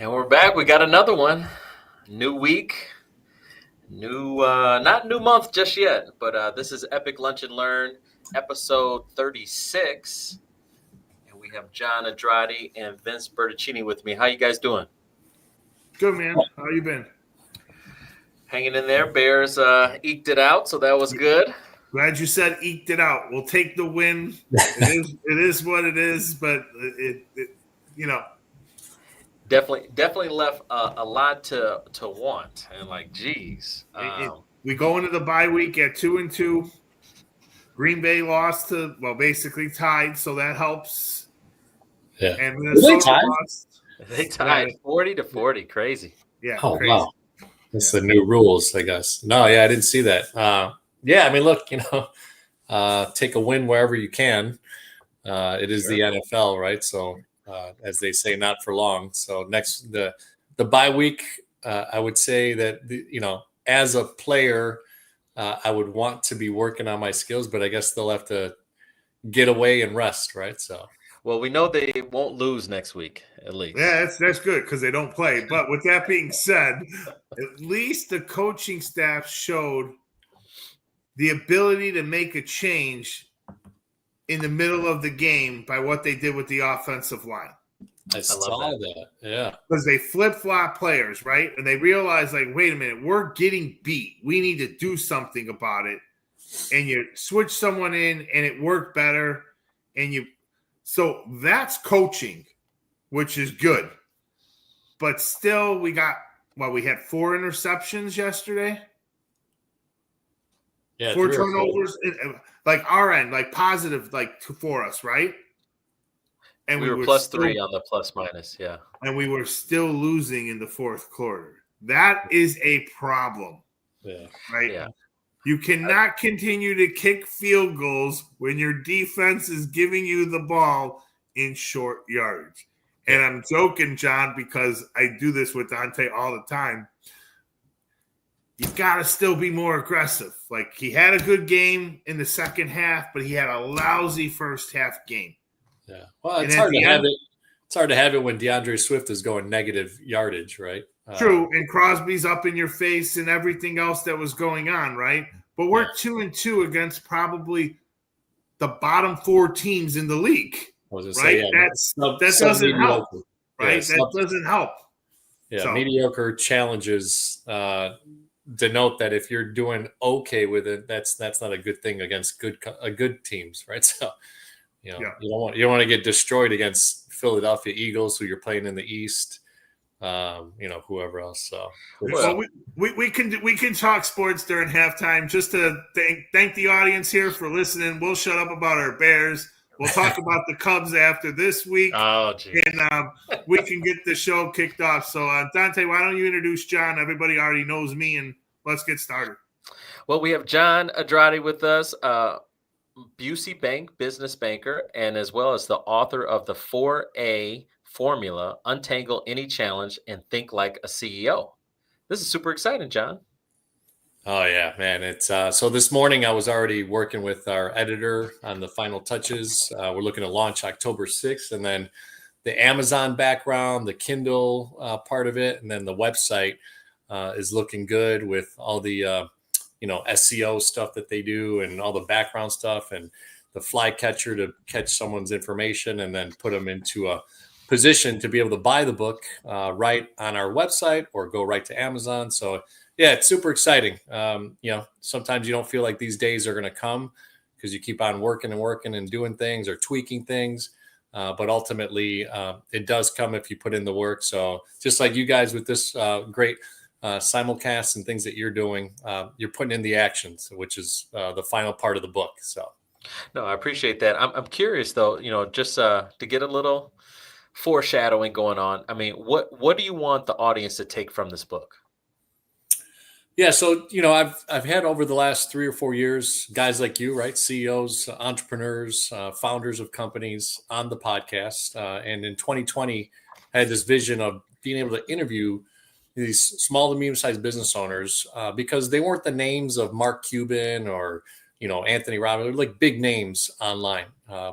And we're back. We got another one. New week. Not new month just yet, but this is Epic Lunch and Learn, episode 36. And we have John Andrade and Vince Bertocchini with me. How you guys doing? Good, man. How you been? Hanging in there. Bears eked it out, so that was good. Glad you said eked it out. We'll take the win. It is what it is, but it Definitely left a lot to want. And like, geez. We go into the bye week at 2-2. Green Bay lost basically tied, so that helps. Yeah. And Minnesota lost. They tied 40-40. Crazy. Yeah. Oh, crazy. wow. That's the new rules, I guess. No, yeah, I didn't see that. I mean, look, take a win wherever you can. It is the NFL, right? So, as they say, not for long. So the bye week, I would say that, as a player, I would want to be working on my skills, but I guess they'll have to get away and rest, right? So. Well, we know they won't lose next week, at least. Yeah, that's good because they don't play. But with that being said, at least the coaching staff showed the ability to make a change in the middle of the game by what they did with the offensive line. I saw that. Yeah. Because they flip-flop players, right? And they realize, like, wait a minute, we're getting beat. We need to do something about it. And you switch someone in, and it worked better. So that's coaching, which is good. But still, we had 4 interceptions yesterday. Yeah, 4 turnovers, like our end, like positive, like for us, right? And we were +3 on the plus minus, yeah. And we were still losing in the fourth quarter. That is a problem. Yeah. Right? Yeah. You cannot continue to kick field goals when your defense is giving you the ball in short yards. And I'm joking, John, because I do this with Dante all the time. You've got to still be more aggressive. Like, he had a good game in the second half, but he had a lousy first half game. Yeah. Well, it's hard to have it. It's hard to have it when DeAndre Swift is going negative yardage, right? True, and Crosby's up in your face and everything else that was going on, right? But we're 2-2 against probably the bottom 4 teams in the league, right? That doesn't help, right? That doesn't help. Yeah, mediocre challenges denote that if you're doing okay with it, that's not a good thing against good teams, right? So, you don't want to get destroyed against Philadelphia Eagles, who you're playing in the East. Whoever else. So we can talk sports during halftime. Just to thank the audience here for listening. We'll shut up about our Bears. We'll talk about the Cubs after this week. Oh, geez. And we can get the show kicked off. So Dante, why don't you introduce John? Everybody already knows me, and let's get started. Well, we have John Andrade with us, Busey Bank business banker, and as well as the author of the 4A formula, Untangle Any Challenge and Think Like a CEO. This is super exciting, John. Oh yeah, man. It's so this morning I was already working with our editor on the final touches. We're looking to launch October 6th, and then the Amazon background, the Kindle part of it, and then the website is looking good with all the SEO stuff that they do and all the background stuff and the flycatcher to catch someone's information and then put them into a position to be able to buy the book right on our website or go right to Amazon. So yeah, it's super exciting. Sometimes you don't feel like these days are going to come because you keep on working and doing things or tweaking things. But ultimately it does come if you put in the work. So just like you guys with this great simulcasts and things that you're doing, you're putting in the actions, which is the final part of the book. So. No, I appreciate that. I'm curious though, just to get a little foreshadowing going on. I mean, what do you want the audience to take from this book? Yeah, so I've had over the last 3 or 4 years guys like you, right? CEOs, entrepreneurs, founders of companies on the podcast, and in 2020, I had this vision of being able to interview these small to medium-sized business owners because they weren't the names of Mark Cuban or Anthony Robbins, they're like big names online,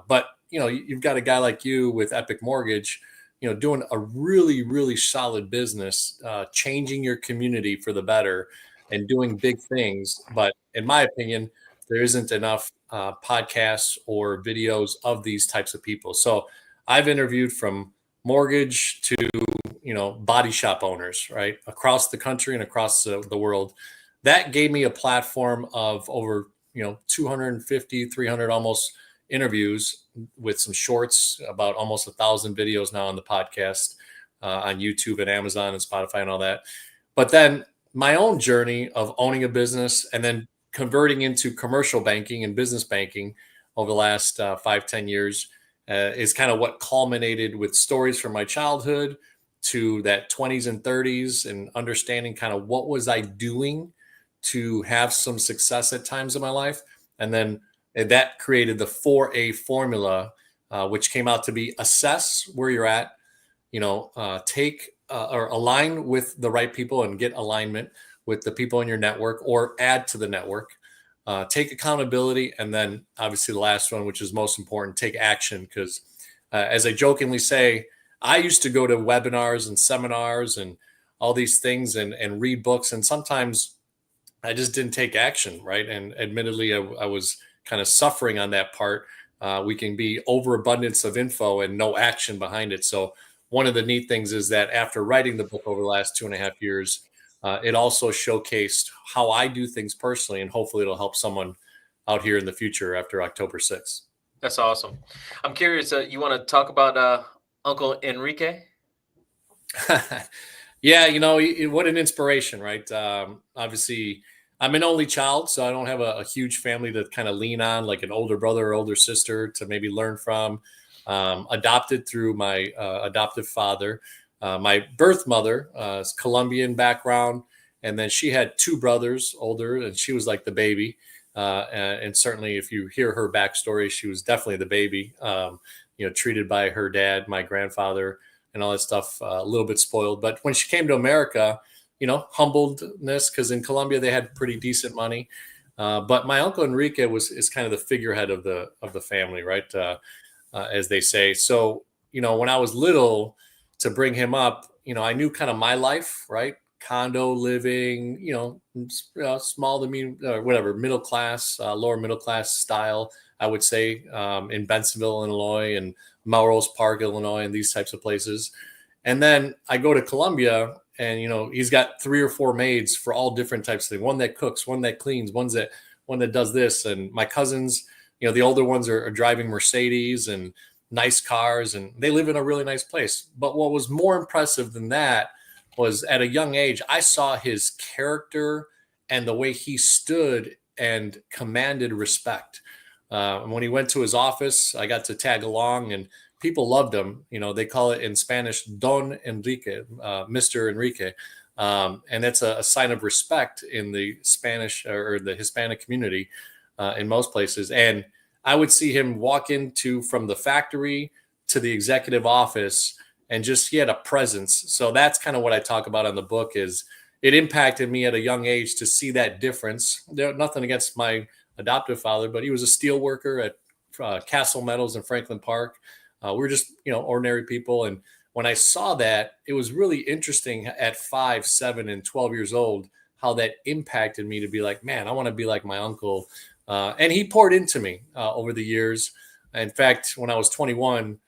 but you've got a guy like you with Epic Mortgage, doing a really, really solid business, changing your community for the better and doing big things. But in my opinion, there isn't enough podcasts or videos of these types of people. So I've interviewed from mortgage to, body shop owners, right, across the country and across the world. That gave me a platform of over, 250, 300 almost interviews with some shorts, about almost 1,000 videos now on the podcast, on YouTube and Amazon and Spotify and all that. But then my own journey of owning a business and then converting into commercial banking and business banking over the last 5-10 years is kind of what culminated with stories from my childhood to that 20s and 30s, and understanding kind of what was I doing to have some success at times in my life. And then that created the 4A formula, which came out to be assess where you're at, take or align with the right people and get alignment with the people in your network, or add to the network, take accountability. And then obviously the last one, which is most important, take action. Because as I jokingly say, I used to go to webinars and seminars and all these things and read books. And sometimes I just didn't take action, right? And admittedly, I was kind of suffering on that part. We can be overabundance of info and no action behind it. So one of the neat things is that after writing the book over the last 2.5 years, it also showcased how I do things personally, and hopefully it'll help someone out here in the future after October 6th. That's awesome. I'm curious, you want to talk about Uncle Enrique? Yeah, what an inspiration, right? Obviously, I'm an only child, so I don't have a huge family to kind of lean on, like an older brother or older sister to maybe learn from. Adopted through my adoptive father. My birth mother is Colombian background, and then she had 2 brothers older, and she was like the baby. And certainly, if you hear her backstory, she was definitely the baby. Treated by her dad, my grandfather, and all that stuff. A little bit spoiled, but when she came to America, humbledness, because in Colombia they had pretty decent money. But my Uncle Enrique is kind of the figurehead of the family, right? As they say. So when I was little, to bring him up, I knew kind of my life, right? Condo living, small to whatever, middle class, lower middle class style, I would say, in Bensenville, Illinois, and Melrose Park, Illinois, and these types of places. And then I go to Colombia, and he's got 3 or 4 maids for all different types of things. One that cooks, one that cleans, one that does this. And my cousins, the older ones are driving Mercedes and nice cars, and they live in a really nice place. But what was more impressive than that was, at a young age, I saw his character and the way he stood and commanded respect. When he went to his office, I got to tag along, and people loved him. They call it in Spanish, Don Enrique, Mr. Enrique. And that's a sign of respect in the Spanish or the Hispanic community in most places. And I would see him walk from the factory to the executive office, and he had a presence. So that's kind of what I talk about in the book. Is it impacted me at a young age to see that difference. Nothing against my adoptive father, but he was a steel worker at Castle Metals in Franklin Park. We were just, ordinary people. And when I saw that, it was really interesting at 5, 7, and 12 years old, how that impacted me to be like, man, I want to be like my uncle. And he poured into me over the years. In fact, when I was 21,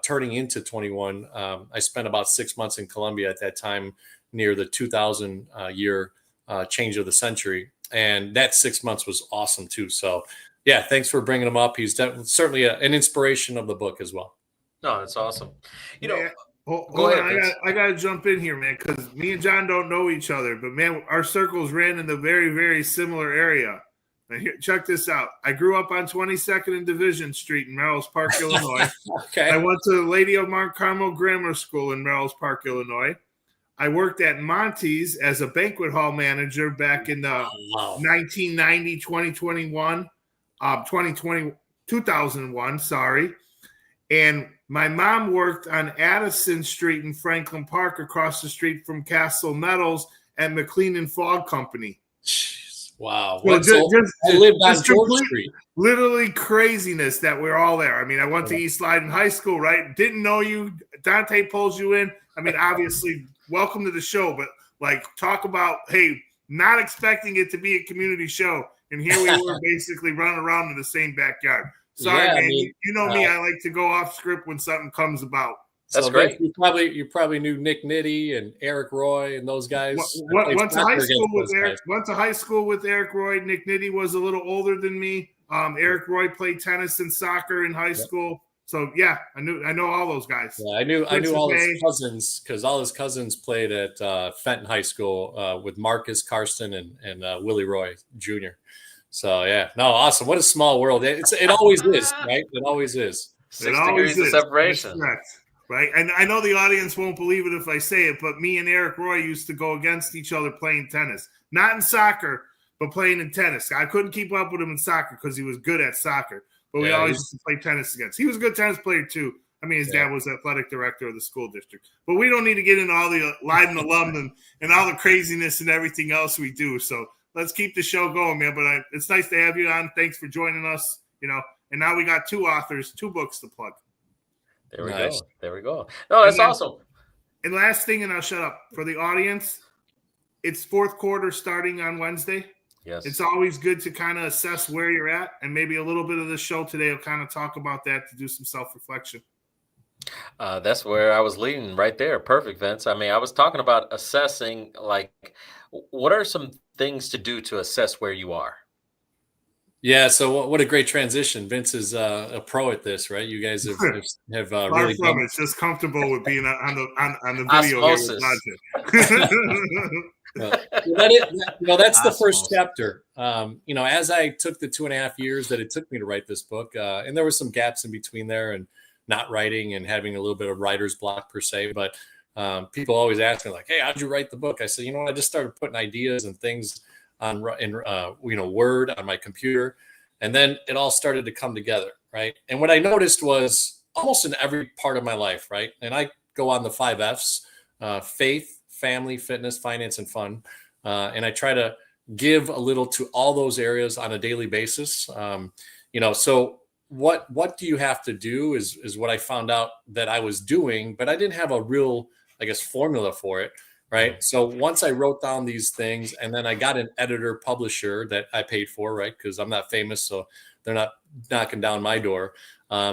turning into 21, I spent about 6 months in Colombia at that time, near the 2000 year change of the century. And that 6 months was awesome too. So yeah, thanks for bringing him up. He's certainly an inspiration of the book as well. No, that's awesome. Go ahead. I got to jump in here, man, because me and John don't know each other, but man, our circles ran in the very, very similar area. Now here, check this out. I grew up on 22nd and Division Street in Melrose Park, Illinois. Okay. I went to the Lady of Mount Carmel Grammar School in Melrose Park, Illinois. I worked at Monty's as a banquet hall manager back in 1990, 2021, 2001, sorry. And my mom worked on Addison Street in Franklin Park, across the street from Castle Metals at McLean and Fogg Company. Jeez. Wow. So What? So I lived on George Street. Literally craziness that we're all there. I mean, I went to East Lyden High School, right? Didn't know you. Dante pulls you in. I mean, obviously, welcome to the show, but like, talk about, hey, not expecting it to be a community show. And here we were basically running around in the same backyard. Sorry, man. I mean, you know me. I like to go off script when something comes about. That's great. You probably knew Nick Nitty and Eric Roy and those guys. Went to high school with Eric Roy. Nick Nitty was a little older than me. Eric Roy played tennis and soccer in high school. So yeah, I know all those guys. Yeah, I knew all his cousins, because all his cousins played at Fenton High School with Marcus Karsten and Willie Roy Jr. So yeah, no, awesome. What a small world. It always is, right? It always is. 6 degrees of separation. Right. And I know the audience won't believe it if I say it, but me and Eric Roy used to go against each other playing tennis. Not in soccer, but playing in tennis. I couldn't keep up with him in soccer because he was good at soccer. But we always used to play tennis against. He was a good tennis player, too. I mean, his dad was athletic director of the school district. But we don't need to get into all the Lyden alum and all the craziness and everything else we do. So let's keep the show going, man. But it's nice to have you on. Thanks for joining us. And now we got 2 authors, 2 books to plug. There we go. There we go. No, that's awesome. And last thing, and I'll shut up. For the audience, it's fourth quarter starting on Wednesday. Yes. It's always good to kind of assess where you're at, and maybe a little bit of the show today will kind of talk about that to do some self-reflection. That's where I was leading right there. Perfect, Vince. I mean, I was talking about assessing, like, what are some things to do to assess where you are? Yeah, so what a great transition. Vince is a pro at this, right? You guys have really done it. It's just comfortable with being on the video here. That's the first chapter. As I took the 2.5 years that it took me to write this book, and there were some gaps in between there, and not writing and having a little bit of writer's block per se, but people always ask me like, "Hey, how'd you write the book?" I said, I just started putting ideas and things on Word on my computer, and then it all started to come together, right? And what I noticed was almost in every part of my life, right? And I go on the 5 F's: faith, family, fitness, finance, and fun. And I try to give a little to all those areas on a daily basis. So what do you have to do is what I found out that I was doing, but I didn't have a real, formula for it. Right. So once I wrote down these things, and then I got an editor publisher that I paid for, right? Because I'm not famous, so they're not knocking down my door.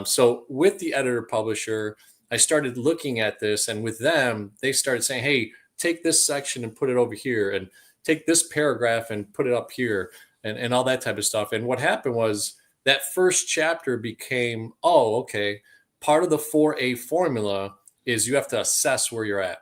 So with the editor publisher, I started looking at this, and with them, they started saying, "Hey, take this section and put it over here, and take this paragraph and put it up here," and all that type of stuff. And what happened was that first chapter became, part of the 4A formula is you have to assess where you're at.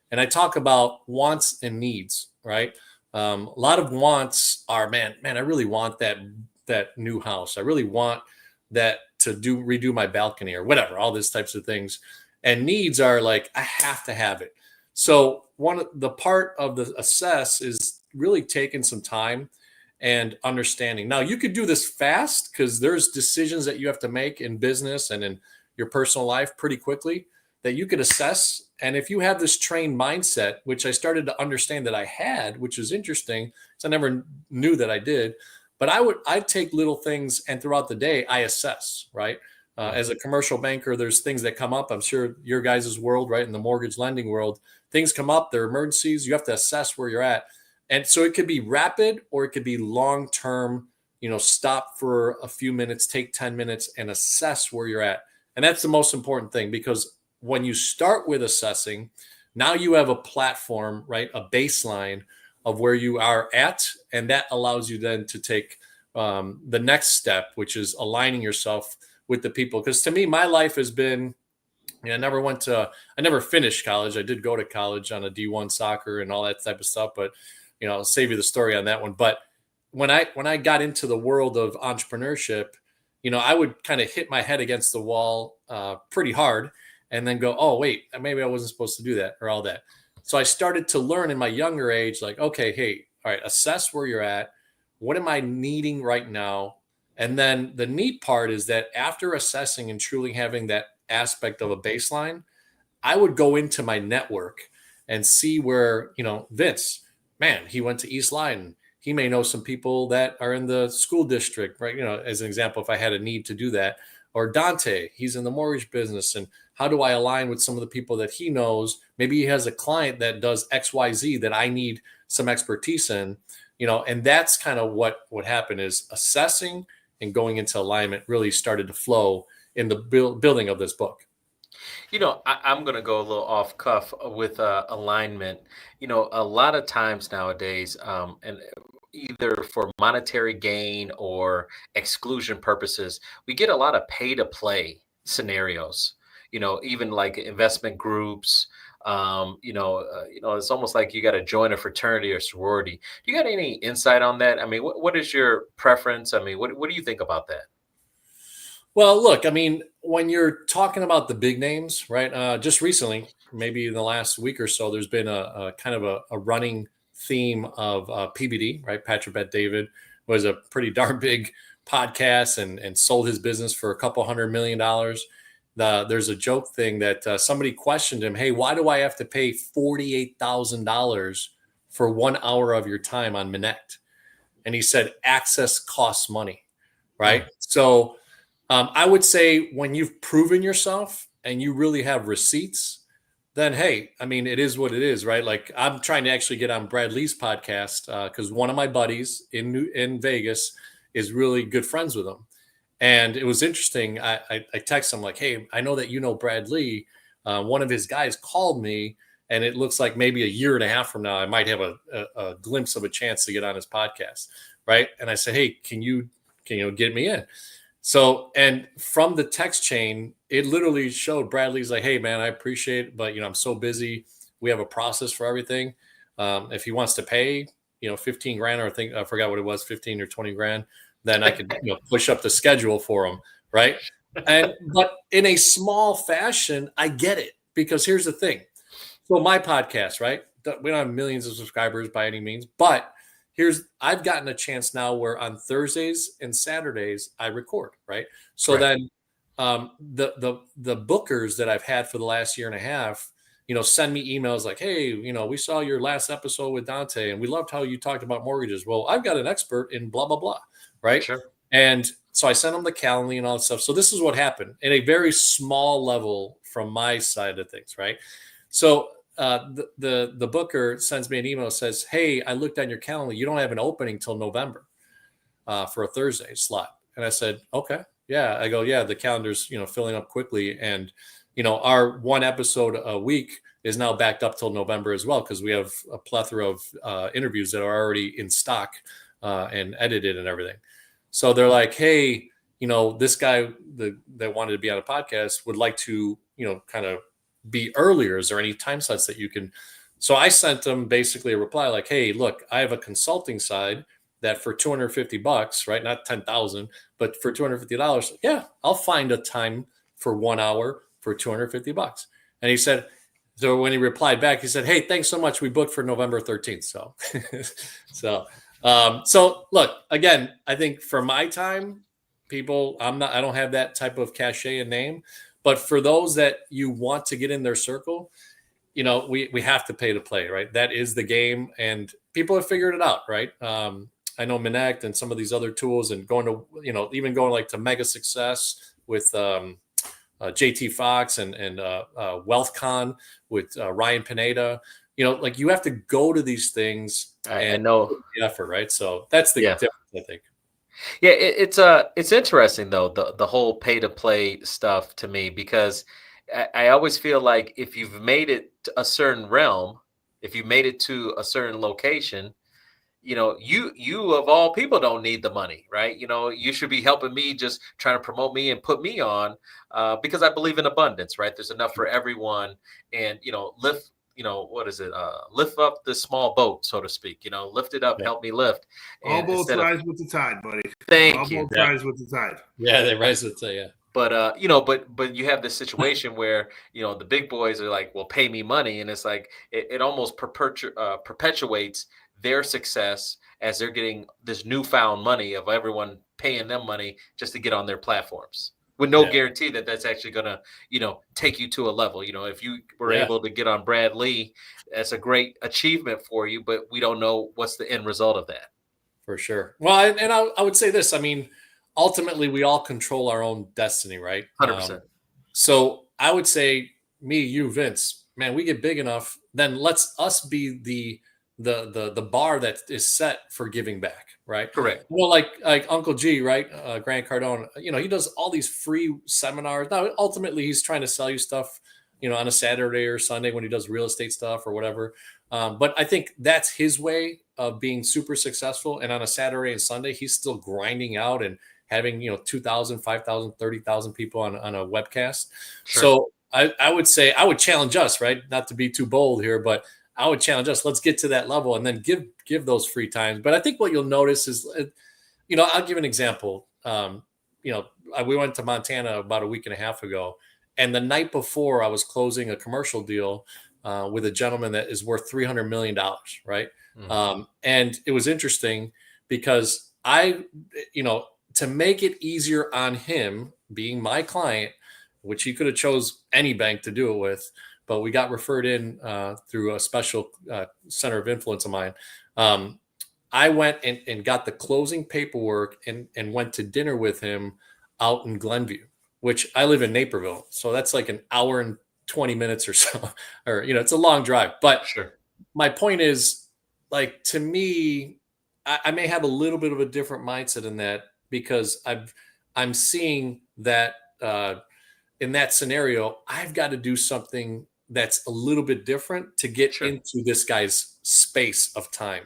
And I talk about wants and needs, right? A lot of wants are, man, I really want that new house. I really want that to redo my balcony or whatever, all these types of things. And needs are like, I have to have it. So the part of the assess is really taking some time and understanding. Now, you could do this fast because there's decisions that you have to make in business and in your personal life pretty quickly that you could assess. And if you have this trained mindset, which I started to understand that I had, which is interesting, because I never knew that I did, but I'd take little things, and throughout the day, I assess, right? As a commercial banker, there's things that come up. I'm sure your guys' world, right, in the mortgage lending world, things come up, there are emergencies, you have to assess where you're at. And so it could be rapid or it could be long-term, stop for a few minutes, take 10 minutes and assess where you're at. And that's the most important thing, because when you start with assessing, now you have a platform, right? A baseline of where you are at. And that allows you then to take the next step, which is aligning yourself with the people. Because to me, my life has been, I never finished college. I did go to college on a D1 soccer and all that type of stuff, but I'll save you the story on that one. But when I got into the world of entrepreneurship, I would kind of hit my head against the wall pretty hard and then go, oh, wait, maybe I wasn't supposed to do that or all that. So I started to learn in my younger age, like, okay, hey, all right, assess where you're at. What am I needing right now? And then the neat part is that after assessing and truly having that aspect of a baseline, I would go into my network and see where, Vince, man, he went to East Lyden. he may know some people that are in the school district, right? As an example, if I had a need to do that. Or Dante, he's in the mortgage business. And how do I align with some of the people that he knows? Maybe he has a client that does XYZ that I need some expertise in, and that's kind of what happened is assessing and going into alignment really started to flow in the building of this book. I'm going to go a little off cuff with alignment. A lot of times nowadays, and either for monetary gain or exclusion purposes, we get a lot of pay to play scenarios. Even like investment groups. It's almost like you got to join a fraternity or sorority. Do you got any insight on that? I mean, what is your preference? I mean, what do you think about that? Well, look, I mean, when you're talking about the big names, right? Just recently, maybe in the last week or so, there's been a kind of a running theme of PBD, right? Patrick Bet-David was a pretty darn big podcast and sold his business for $200 million. There's a joke thing that somebody questioned him, hey, why do I have to pay $48,000 for 1 hour of your time on Minect? And he said, access costs money, right? Mm-hmm. So I would say when you've proven yourself and you really have receipts, then, hey, I mean, it is what it is, right? Like I'm trying to actually get on Brad Lee's podcast because one of my buddies in Vegas is really good friends with him. And it was interesting. I texted him like, hey, I know that you know Brad Lee. One of his guys called me, and it looks like maybe a year and a half from now, I might have a glimpse of a chance to get on his podcast, right? And I said, hey, can you get me in? So, and from the text chain, it literally showed Bradley's like, hey, man, I appreciate it, but, I'm so busy. We have a process for everything. If he wants to pay, 15 grand, or I forgot what it was, 15 or 20 grand, then I could push up the schedule for him, right? But in a small fashion, I get it, because here's the thing. So my podcast, right? We don't have millions of subscribers by any means, but I've gotten a chance now where on Thursdays and Saturdays I record, right? So right. Then the bookers that I've had for the last year and a half, send me emails like, hey, we saw your last episode with Dante and we loved how you talked about mortgages. Well, I've got an expert in blah, blah, blah, right? Sure. And so I sent them the Calendly and all that stuff. So this is what happened in a very small level from my side of things, right? So the booker sends me an email, says, hey, I looked on your calendar. You don't have an opening till November for a Thursday slot. And I said, okay, yeah. I go, yeah, the calendar's, filling up quickly. And, our one episode a week is now backed up till November as well, because we have a plethora of interviews that are already in stock and edited and everything. So they're like, hey, this guy that wanted to be on a podcast would like to, kind of be earlier. Is there any time slots that you can? So I sent them basically a reply like, hey, look, I have a consulting side that for $250, right? Not 10,000, but for $250. Yeah, I'll find a time for 1 hour for $250. And he said, so when he replied back, he said, hey, thanks so much. We booked for November 13th. So look, again, I think for my time, people, I don't have that type of cachet and name. But for those that you want to get in their circle, we have to pay to play, right? That is the game, and people have figured it out, right? I know Minect and some of these other tools, and going to, even going like to Mega Success with JT Fox and WealthCon with Ryan Pineda. Like you have to go to these things and know the effort, right? So that's the difference, I think. Yeah, it's interesting though, the whole pay to play stuff to me, because I always feel like if you've made it to a certain realm, if you made it to a certain location, you of all people don't need the money, right? You should be helping me, just trying to promote me and put me on, because I believe in abundance, right? There's enough for everyone, and lift. What is it? Lift up the small boat, so to speak. Lift it up, help me lift. All boats rise with the tide, buddy. Thank you. All boats rise with the tide. Yeah, they rise with the tide. Yeah. But but you have this situation where the big boys are like, well, pay me money, and it's like it almost perpetuates their success as they're getting this newfound money of everyone paying them money just to get on their platforms, with no guarantee that that's actually going to, take you to a level. If you were able to get on Brad Lee, that's a great achievement for you, but we don't know what's the end result of that. For sure. Well, and I would say this. I mean, ultimately, we all control our own destiny, right? 100%. So I would say, me, you, Vince, man, we get big enough, then let's us be the bar that is set for giving back, right? Correct. Well, like Uncle G, right? Grant Cardone, he does all these free seminars. Now, ultimately, he's trying to sell you stuff, on a Saturday or Sunday when he does real estate stuff or whatever. But I think that's his way of being super successful. And on a Saturday and Sunday, he's still grinding out and having, 2,000, 5,000, 30,000 people on a webcast. Sure. So I would say, I would challenge us, right? Not to be too bold here, but I would challenge us. Let's get to that level and then give those free times. But I think what you'll notice is, I'll give an example. We went to Montana about a week and a half ago. And the night before, I was closing a commercial deal with a gentleman that is worth $300 million, right? Mm-hmm. And it was interesting because to make it easier on him, being my client, which he could have chose any bank to do it with, but we got referred in through a special center of influence of mine. I went and got the closing paperwork and went to dinner with him out in Glenview, which I live in Naperville. So that's like an hour and 20 minutes or so, or, it's a long drive. But sure. My point is, like, to me, I may have a little bit of a different mindset in that because I'm seeing that in that scenario, I've got to do something that's a little bit different to get sure. into this guy's space of time.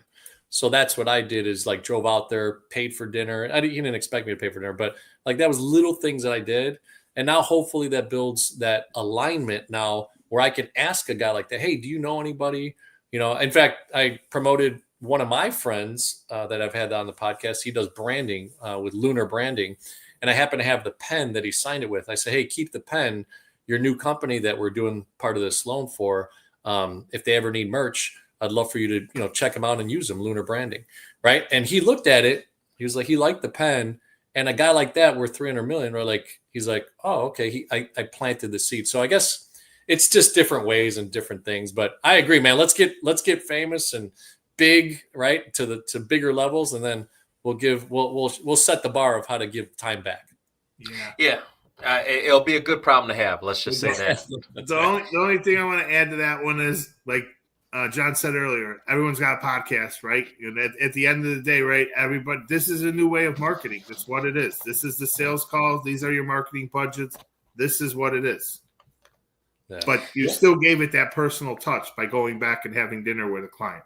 So that's what I did is like drove out there, paid for dinner. He didn't expect me to pay for dinner, but like that was little things that I did. And now hopefully that builds that alignment now where I can ask a guy like that, hey, do you know anybody? In fact, I promoted one of my friends that I've had on the podcast. He does branding with Lunar Branding. And I happen to have the pen that he signed it with. I say, hey, keep the pen. Your new company that we're doing part of this loan for, if they ever need merch, I'd love for you to, check them out and use them, Lunar Branding, right? And he looked at it. He was like, he liked the pen. And a guy like that worth $300 million, right? He's like, oh, okay. I planted the seed. So I guess it's just different ways and different things. But I agree, man. Let's get famous and big, right? To bigger levels, and then we'll set the bar of how to give time back. Yeah. It'll be a good problem to have. Let's just say that. The only thing I want to add to that one is, like John said earlier, everyone's got a podcast, right? And at the end of the day, right, everybody, this is a new way of marketing. That's what it is. This is the sales calls. These are your marketing budgets. This is what it is. Yeah. But you still gave it that personal touch by going back and having dinner with a client.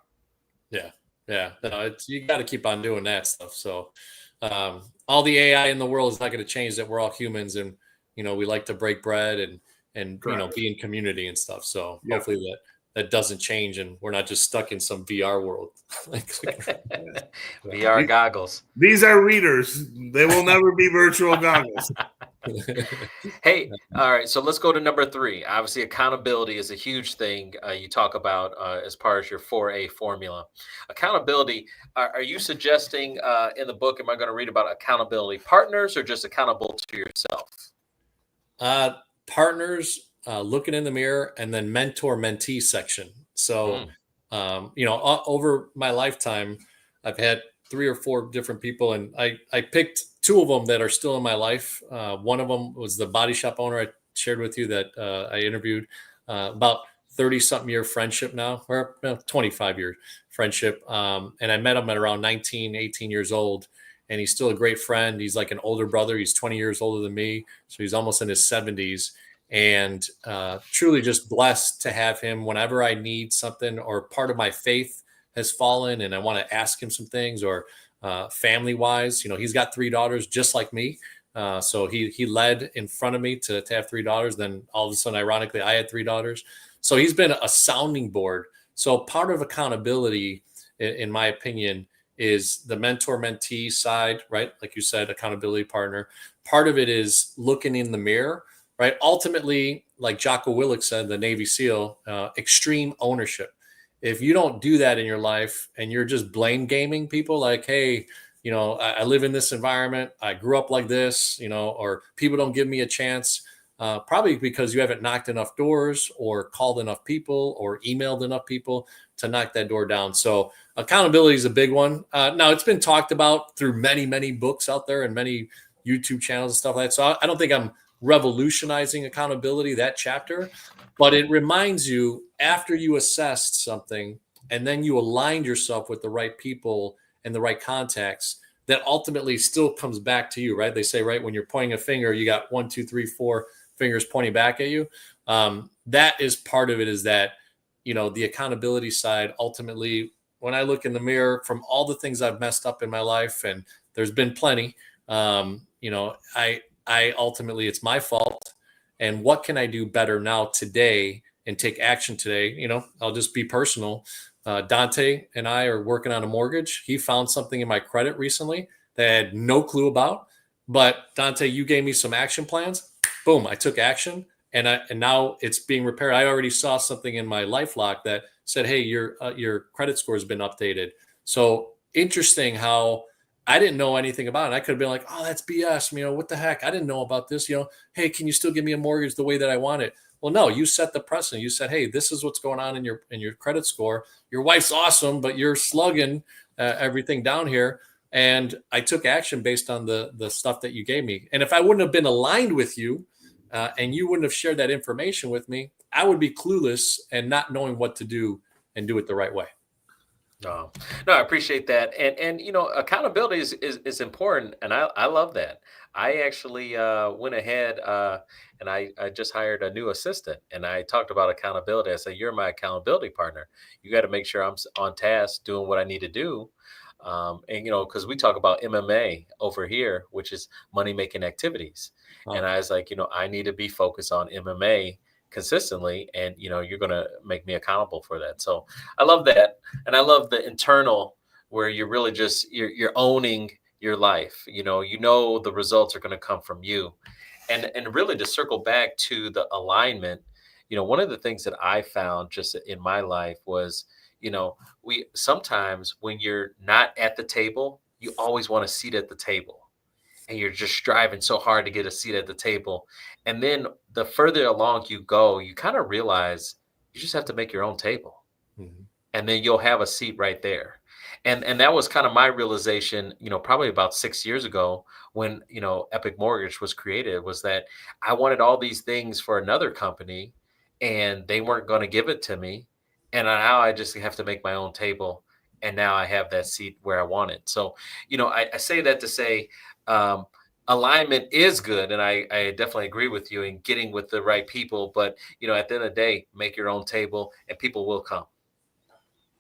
Yeah. Yeah. No, you got to keep on doing that stuff. So all the AI in the world is not going to change that. We're all humans, and, we like to break bread and be in community and stuff. So hopefully that doesn't change, and we're not just stuck in some VR world. VR goggles. These are readers. They will never be virtual goggles. Hey, all right. So let's go to number 3. Obviously, accountability is a huge thing you talk about as part of your 4A formula. Accountability. Are you suggesting in the book, am I going to read about accountability partners or just accountable to yourself? Partners, looking in the mirror, and then mentor-mentee section. So, over my lifetime, I've had 3 or 4 different people, and I picked 2 of them that are still in my life. One of them was the body shop owner I shared with you that I interviewed, about 30-something year friendship now, or 25-year friendship. And I met him at around 19, 18 years old. And he's still a great friend. He's like an older brother. He's 20 years older than me. So he's almost in his 70s. And truly just blessed to have him whenever I need something or part of my faith has fallen and I want to ask him some things, or family-wise. He's got 3 daughters just like me. So he led in front of me to have 3 daughters. Then all of a sudden, ironically, I had 3 daughters. So he's been a sounding board. So part of accountability, in my opinion, is the mentor-mentee side, right? Like you said, accountability partner. Part of it is looking in the mirror, right? Ultimately, like Jocko Willink said, the Navy SEAL, extreme ownership. If you don't do that in your life and you're just blame gaming people like, hey, I live in this environment, I grew up like this, or people don't give me a chance. probably because you haven't knocked enough doors or called enough people or emailed enough people to knock that door down. So accountability is a big one. Now, it's been talked about through many, many books out there and many YouTube channels and stuff like that. So I don't think I'm revolutionizing accountability, that chapter, but it reminds you after you assessed something and then you aligned yourself with the right people and the right contacts, that ultimately still comes back to you, right? They say, right, when you're pointing a finger, you got 1, 2, 3, 4 fingers pointing back at you. That is part of it, is that, the accountability side. Ultimately, when I look in the mirror from all the things I've messed up in my life, and there's been plenty, I ultimately, it's my fault. And what can I do better now today and take action today? I'll just be personal. Dante and I are working on a mortgage. He found something in my credit recently that I had no clue about. But Dante, you gave me some action plans. Boom, I took action, and now it's being repaired. I already saw something in my LifeLock that said, "Hey, your credit score has been updated." So interesting how I didn't know anything about it. I could have been like, "Oh, that's BS. What the heck? I didn't know about this. Hey, can you still give me a mortgage the way that I want it?" Well, no, you set the precedent. You said, "Hey, this is what's going on in your credit score. Your wife's awesome, but you're slugging everything down here." And I took action based on the stuff that you gave me. And if I wouldn't have been aligned with you, and you wouldn't have shared that information with me, I would be clueless and not knowing what to do and do it the right way. No, I appreciate that, and accountability is important, and I love that. I actually went ahead and I just hired a new assistant, and I talked about accountability. I said, "You're my accountability partner. You got to make sure I'm on task doing what I need to do." And because we talk about MMA over here, which is money making activities, and Oh, I was like, I need to be focused on MMA consistently, and you're going to make me accountable for that. So I love that, and I love the internal, where you're really just you're owning your life. The results are going to come from you, and really to circle back to the alignment. One of the things that I found just in my life was, we sometimes, when you're not at the table, you always want a seat at the table, and you're just striving so hard to get a seat at the table. And then the further along you go, you kind of realize you just have to make your own table, mhm. and then you'll have a seat right there. And that was kind of my realization, probably about 6 years ago, when Epic Mortgage was created, was that I wanted all these things for another company, and they weren't going to give it to me, and now I just have to make my own table, and now I have that seat where I want it. So I say that to say, um, alignment is good, and I definitely agree with you in getting with the right people, but at the end of the day, make your own table, and people will come.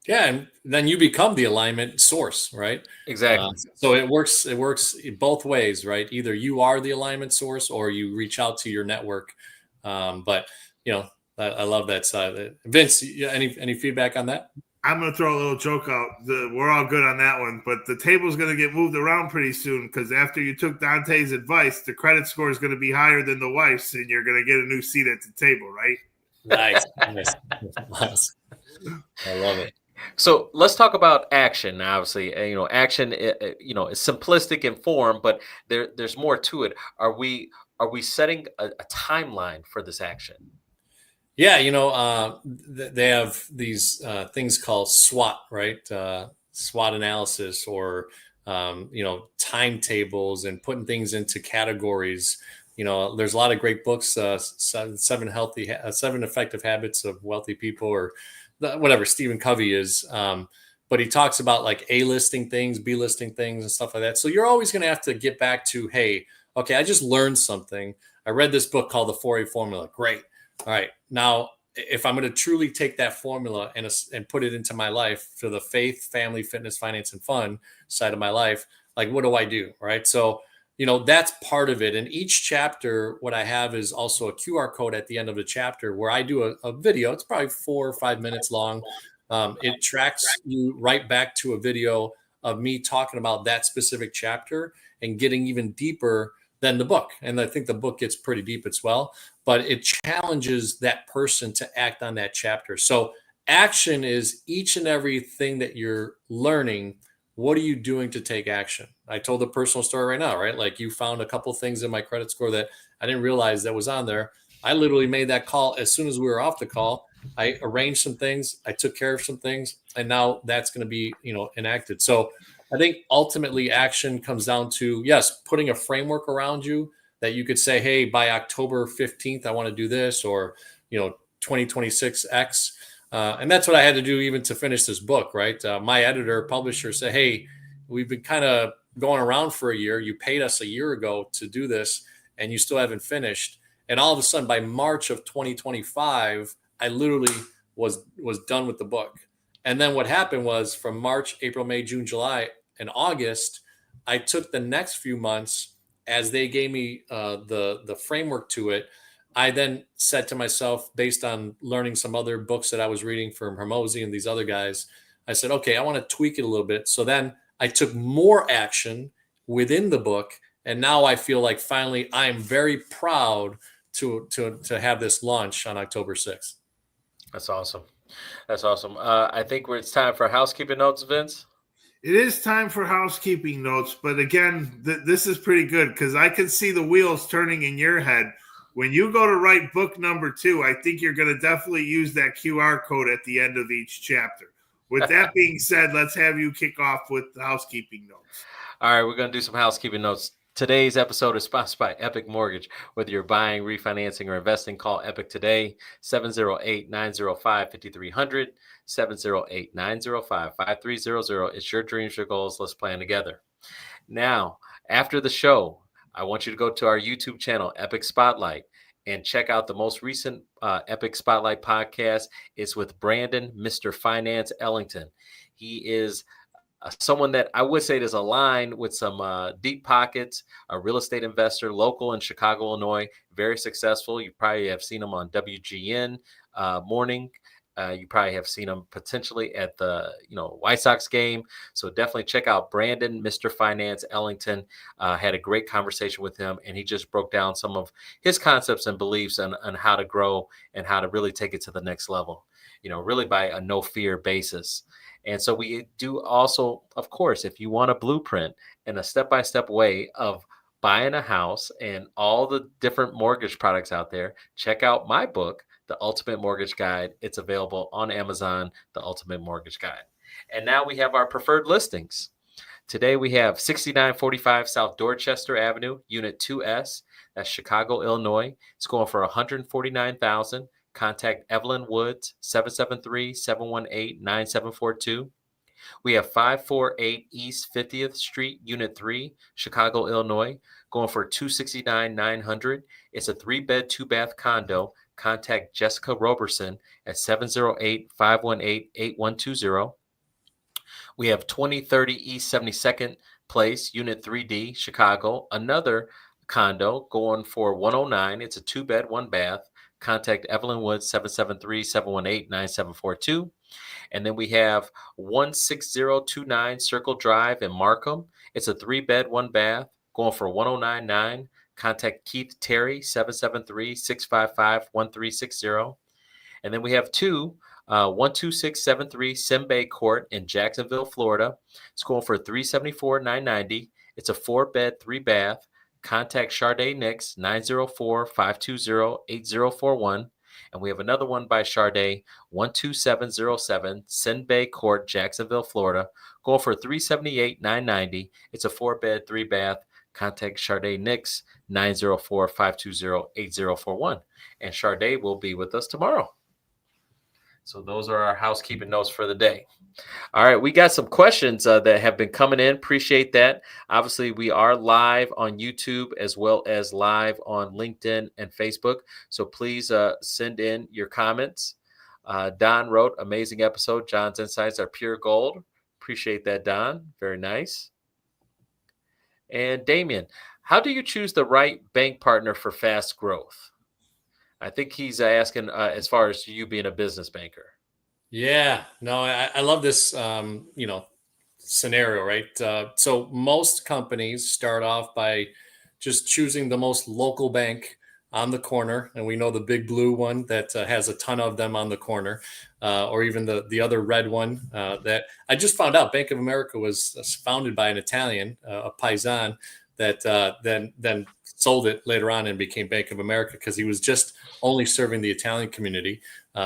Yeah, and then you become the alignment source, right? Exactly. So it works. It works both ways, right? Either you are the alignment source, or you reach out to your network. But I love that side. Vince, any feedback on that? I'm going to throw a little joke out. We're all good on that one, but the table's going to get moved around pretty soon, because after you took Dante's advice, the credit score is going to be higher than the wife's, and you're going to get a new seat at the table, right? Nice, nice, nice. I love it. So let's talk about action. Now, obviously, action, is simplistic in form, but there's more to it. Are we setting a timeline for this action? Yeah, they have these things called SWOT, right? SWOT analysis, or timetables, and putting things into categories. There's a lot of great books, seven effective habits of wealthy people, or whatever Stephen Covey is. But he talks about like A listing things, B listing things, and stuff like that. So you're always going to have to get back to, hey, okay, I just learned something. I read this book called The 4A Formula. Great. All right. Now, if I'm going to truly take that formula and put it into my life, for the faith, family, fitness, finance, and fun side of my life, like, what do I do? Right. So, that's part of it. And each chapter, what I have is also a QR code at the end of the chapter, where I do a video. It's probably 4 or 5 minutes long. It tracks you right back to a video of me talking about that specific chapter and getting even deeper than the book. And I think the book gets pretty deep as well, but it challenges that person to act on that chapter. So action is each and everything that you're learning. What are you doing to take action? I told a personal story right now, right? Like, you found a couple things in my credit score that I didn't realize that was on there. I literally made that call as soon as we were off the call. I arranged some things, I took care of some things, and now that's going to be, enacted. So I think ultimately action comes down to, yes, putting a framework around you that you could say, hey, by October 15th, I want to do this, or, 2026 X. And that's what I had to do even to finish this book, right? My editor, publisher said, hey, we've been kind of going around for a year. You paid us a year ago to do this, and you still haven't finished. And all of a sudden, by March of 2025, I literally was done with the book. And then what happened was from March, April, May, June, July, and August, I took the next few months as they gave me the framework to it. I then said to myself, based on learning some other books that I was reading from 𝐒𝐻𝐍𝐊 and these other guys, I said, okay, I want to tweak it a little bit. So then I took more action within the book. And now I feel like finally I am very proud to have this launch on October 6th. That's awesome. That's awesome. I think it's time for housekeeping notes, Vince. It is time for housekeeping notes. But again, this is pretty good because I can see the wheels turning in your head. When you go to write book number 2, I think you're going to definitely use that QR code at the end of each chapter. With that being said, let's have you kick off with the housekeeping notes. All right, we're going to do some housekeeping notes. Today's episode is sponsored by Epic Mortgage. Whether you're buying, refinancing, or investing, call Epic today, 708-905-5300, 708-905-5300. It's your dreams, your goals. Let's plan together. Now, after the show, I want you to go to our YouTube channel, Epic Spotlight, and check out the most recent Epic Spotlight podcast. It's with Brandon, Mr. Finance Ellington. He is someone that I would say is aligned with some deep pockets, a real estate investor, local in Chicago, Illinois, very successful. You probably have seen him on WGN morning. You probably have seen him potentially at the White Sox game. So definitely check out Brandon, Mr. Finance Ellington. Had a great conversation with him, and he just broke down some of his concepts and beliefs on how to grow and how to really take it to the next level, really by a no fear basis. And so we do also, of course, if you want a blueprint and a step-by-step way of buying a house and all the different mortgage products out there, check out my book, The Ultimate Mortgage Guide. It's available on Amazon, The Ultimate Mortgage Guide. And now we have our preferred listings. Today we have 6945 South Dorchester Avenue, Unit 2S. That's Chicago, Illinois. It's going for $149,000. Contact Evelyn Woods, 773-718-9742. We have 548 East 50th Street, Unit 3, Chicago, Illinois, going for $269,900. It's a 3-bed, 2-bath condo. Contact Jessica Roberson at 708-518-8120. We have 2030 East 72nd Place, Unit 3D, Chicago, another condo going for $109,000. It's a 2-bed, 1-bath. Contact Evelyn Woods, 773-718-9742. And then we have 16029 Circle Drive in Markham. It's a 3-bed, 1-bath, going for $109,900. Contact Keith Terry, 773-655-1360. And then we have 12673 Sim Bay Court in Jacksonville, Florida. It's going for $374,990. It's a 4-bed, 3-bath. Contact Sharday Nix, 904-520-8041. And we have another one by Sharday, 12707 Sin Bay Court, Jacksonville, Florida, going for $378,990. It's a 4-bed, 3-bath. Contact Sharday Nix, 904-520-8041. And Sharday will be with us tomorrow. So those are our housekeeping notes for the day. All right, we got some questions that have been coming in. Appreciate that. Obviously, we are live on YouTube as well as live on LinkedIn and Facebook. So please send in your comments. Don wrote, amazing episode. John's insights are pure gold. Appreciate that, Don. Very nice. And Damien, how do you choose the right bank partner for fast growth? I think he's asking as far as you being a business banker. Yeah, no, I love this, scenario, right? So most companies start off by just choosing the most local bank on the corner. And we know the big blue one that has a ton of them on the corner, or even the other red one that I just found out Bank of America was founded by an Italian, a Paisan, that then sold it later on and became Bank of America because he was just only serving the Italian community,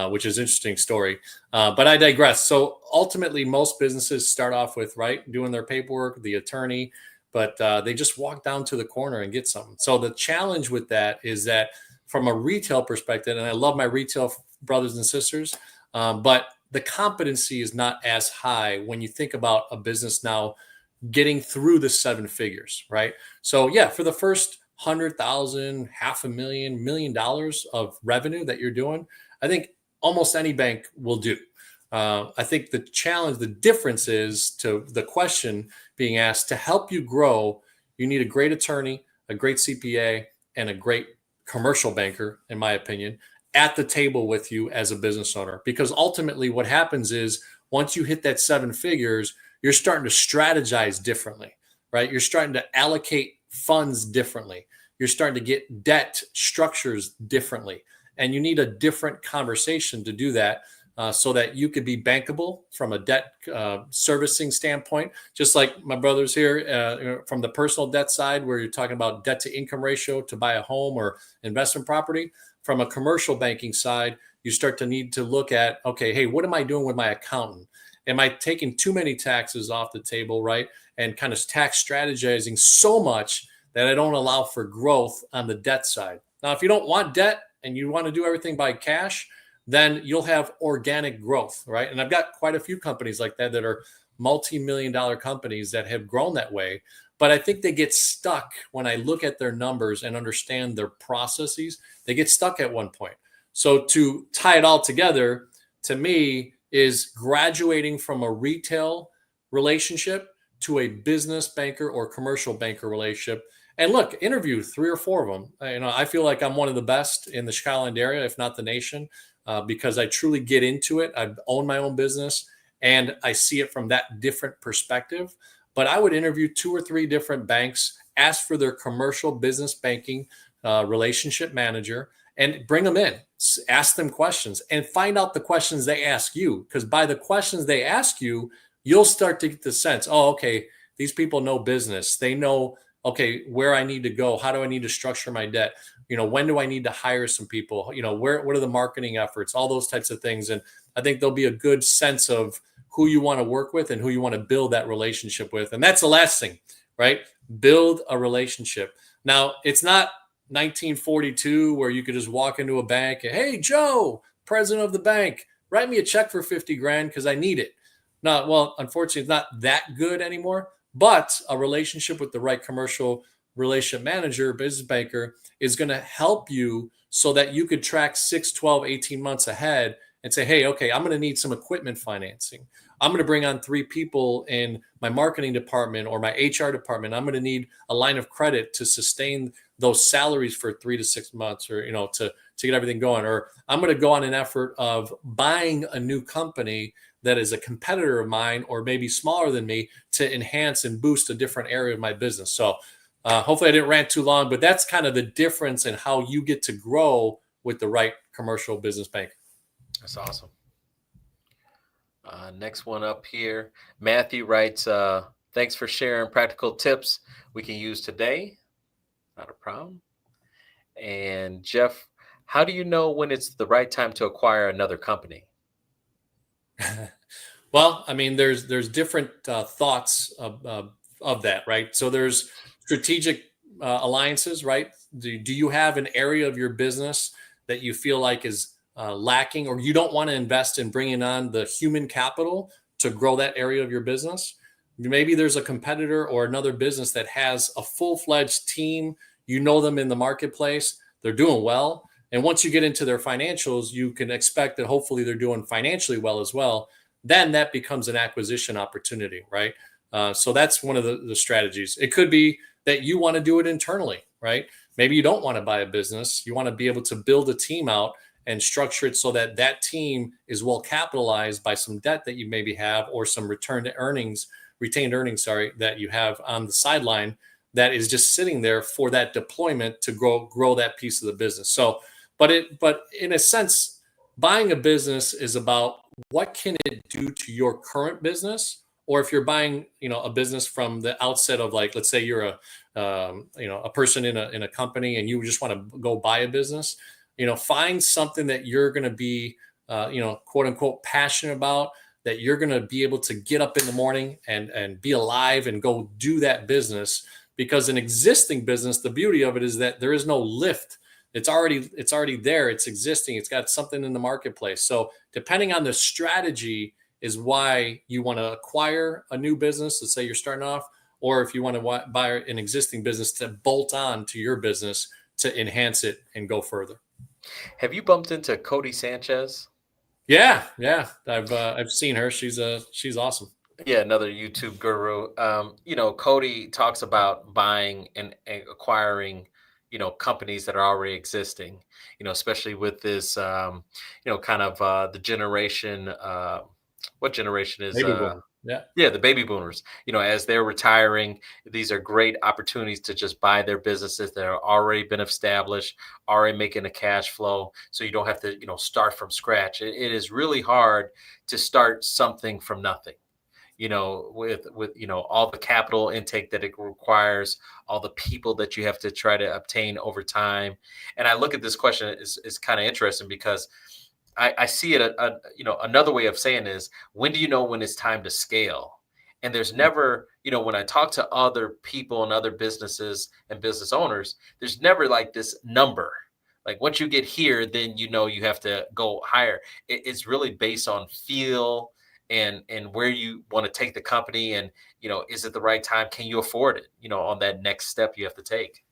which is an interesting story. But I digress. So ultimately, most businesses start off with, right, doing their paperwork, the attorney, but they just walk down to the corner and get something. So the challenge with that is that from a retail perspective, and I love my retail brothers and sisters, but the competency is not as high when you think about a business now getting through the 7 figures, right? So yeah, for the first 100,000, $500,000, $1 million of revenue that you're doing, I think almost any bank will do. I think the challenge, the difference is to the question being asked, to help you grow, you need a great attorney, a great CPA, and a great commercial banker, in my opinion, at the table with you as a business owner. Because ultimately what happens is once you hit that 7 figures, you're starting to strategize differently, right? You're starting to allocate funds differently. You're starting to get debt structures differently. And you need a different conversation to do that, so that you could be bankable from a debt servicing standpoint, just like my brothers here from the personal debt side, where you're talking about debt to income ratio to buy a home or investment property. From a commercial banking side, you start to need to look at, okay, hey, what am I doing with my accountant? Am I taking too many taxes off the table, right? And kind of tax strategizing so much that I don't allow for growth on the debt side. Now, if you don't want debt and you want to do everything by cash, then you'll have organic growth, right? And I've got quite a few companies like that are multi-million-dollar companies that have grown that way. But I think they get stuck when I look at their numbers and understand their processes. They get stuck at one point. So to tie it all together, to me, is graduating from a retail relationship to a business banker or commercial banker relationship. And look, interview 3 or 4 of them. I feel like I'm one of the best in the Chicagoland area, if not the nation, because I truly get into it. I own my own business and I see it from that different perspective. But I would interview 2 or 3 different banks, ask for their commercial business banking relationship manager, and bring them in, ask them questions, and find out the questions they ask you. Because by the questions they ask you, you'll start to get the sense, oh, okay, these people know business. They know, okay, where I need to go. How do I need to structure my debt? When do I need to hire some people? What are the marketing efforts? All those types of things. And I think there'll be a good sense of who you want to work with and who you want to build that relationship with. And that's the last thing, right? Build a relationship. Now, it's not 1942 where you could just walk into a bank and, hey, Joe, president of the bank, write me a check for 50 grand because I need it. No, well, unfortunately, it's not that good anymore. But a relationship with the right commercial relationship manager, business banker, is going to help you so that you could track 6, 12, 18 months ahead and say, hey, okay, I'm going to need some equipment financing. I'm going to bring on 3 people in my marketing department or my HR department. I'm going to need a line of credit to sustain those salaries for 3 to 6 months, or, to get everything going. Or I'm going to go on an effort of buying a new company that is a competitor of mine or maybe smaller than me to enhance and boost a different area of my business. So hopefully I didn't rant too long, but that's kind of the difference in how you get to grow with the right commercial business bank. That's awesome. Next one up here. Matthew writes, thanks for sharing practical tips we can use today. Not a problem. And Jeff, how do you know when it's the right time to acquire another company? Well, I mean, there's different thoughts of that, right? So there's strategic alliances, right? Do you have an area of your business that you feel like is lacking, or you don't want to invest in bringing on the human capital to grow that area of your business? Maybe there's a competitor or another business that has a full-fledged team. You know them in the marketplace. They're doing well. And once you get into their financials, you can expect that hopefully they're doing financially well as well. Then that becomes an acquisition opportunity, right? So that's one of the strategies. It could be that you want to do it internally, right? Maybe you don't want to buy a business. You want to be able to build a team out and structure it so that that team is well capitalized by some debt that you maybe have, or some retained earnings, that you have on the sideline that is just sitting there for that deployment to grow that piece of the business. So, but in a sense, buying a business is about what can it do to your current business, or if you're buying, a business from the outset of, like, let's say you're a person in a company and you just want to go buy a business, find something that you're going to be, quote unquote, passionate about, that you're going to be able to get up in the morning and be alive and go do that business. Because an existing business, the beauty of it is that there is no lift. It's already there. It's existing. It's got something in the marketplace. So depending on the strategy is why you want to acquire a new business. Let's say you're starting off, or if you want to buy an existing business to bolt on to your business to enhance it and go further. Have you bumped into Cody Sanchez? Yeah. I've seen her. She's awesome. Yeah, another YouTube guru. Cody talks about buying and acquiring, companies that are already existing, especially with this, kind of the generation. What generation is Baby boom. Yeah, the baby boomers. As they're retiring, these are great opportunities to just buy their businesses that are already been established, already making a cash flow. So you don't have to, start from scratch. It is really hard to start something from nothing. With all the capital intake that it requires, all the people that you have to try to obtain over time. And I look at this question is kind of interesting because I see it, another way of saying is, when do you know when it's time to scale? And there's never, when I talk to other people and other businesses and business owners, there's never like this number. Like once you get here, then you have to go higher. It's really based on feel and where you want to take the company, and is it the right time? Can you afford it? On that next step you have to take.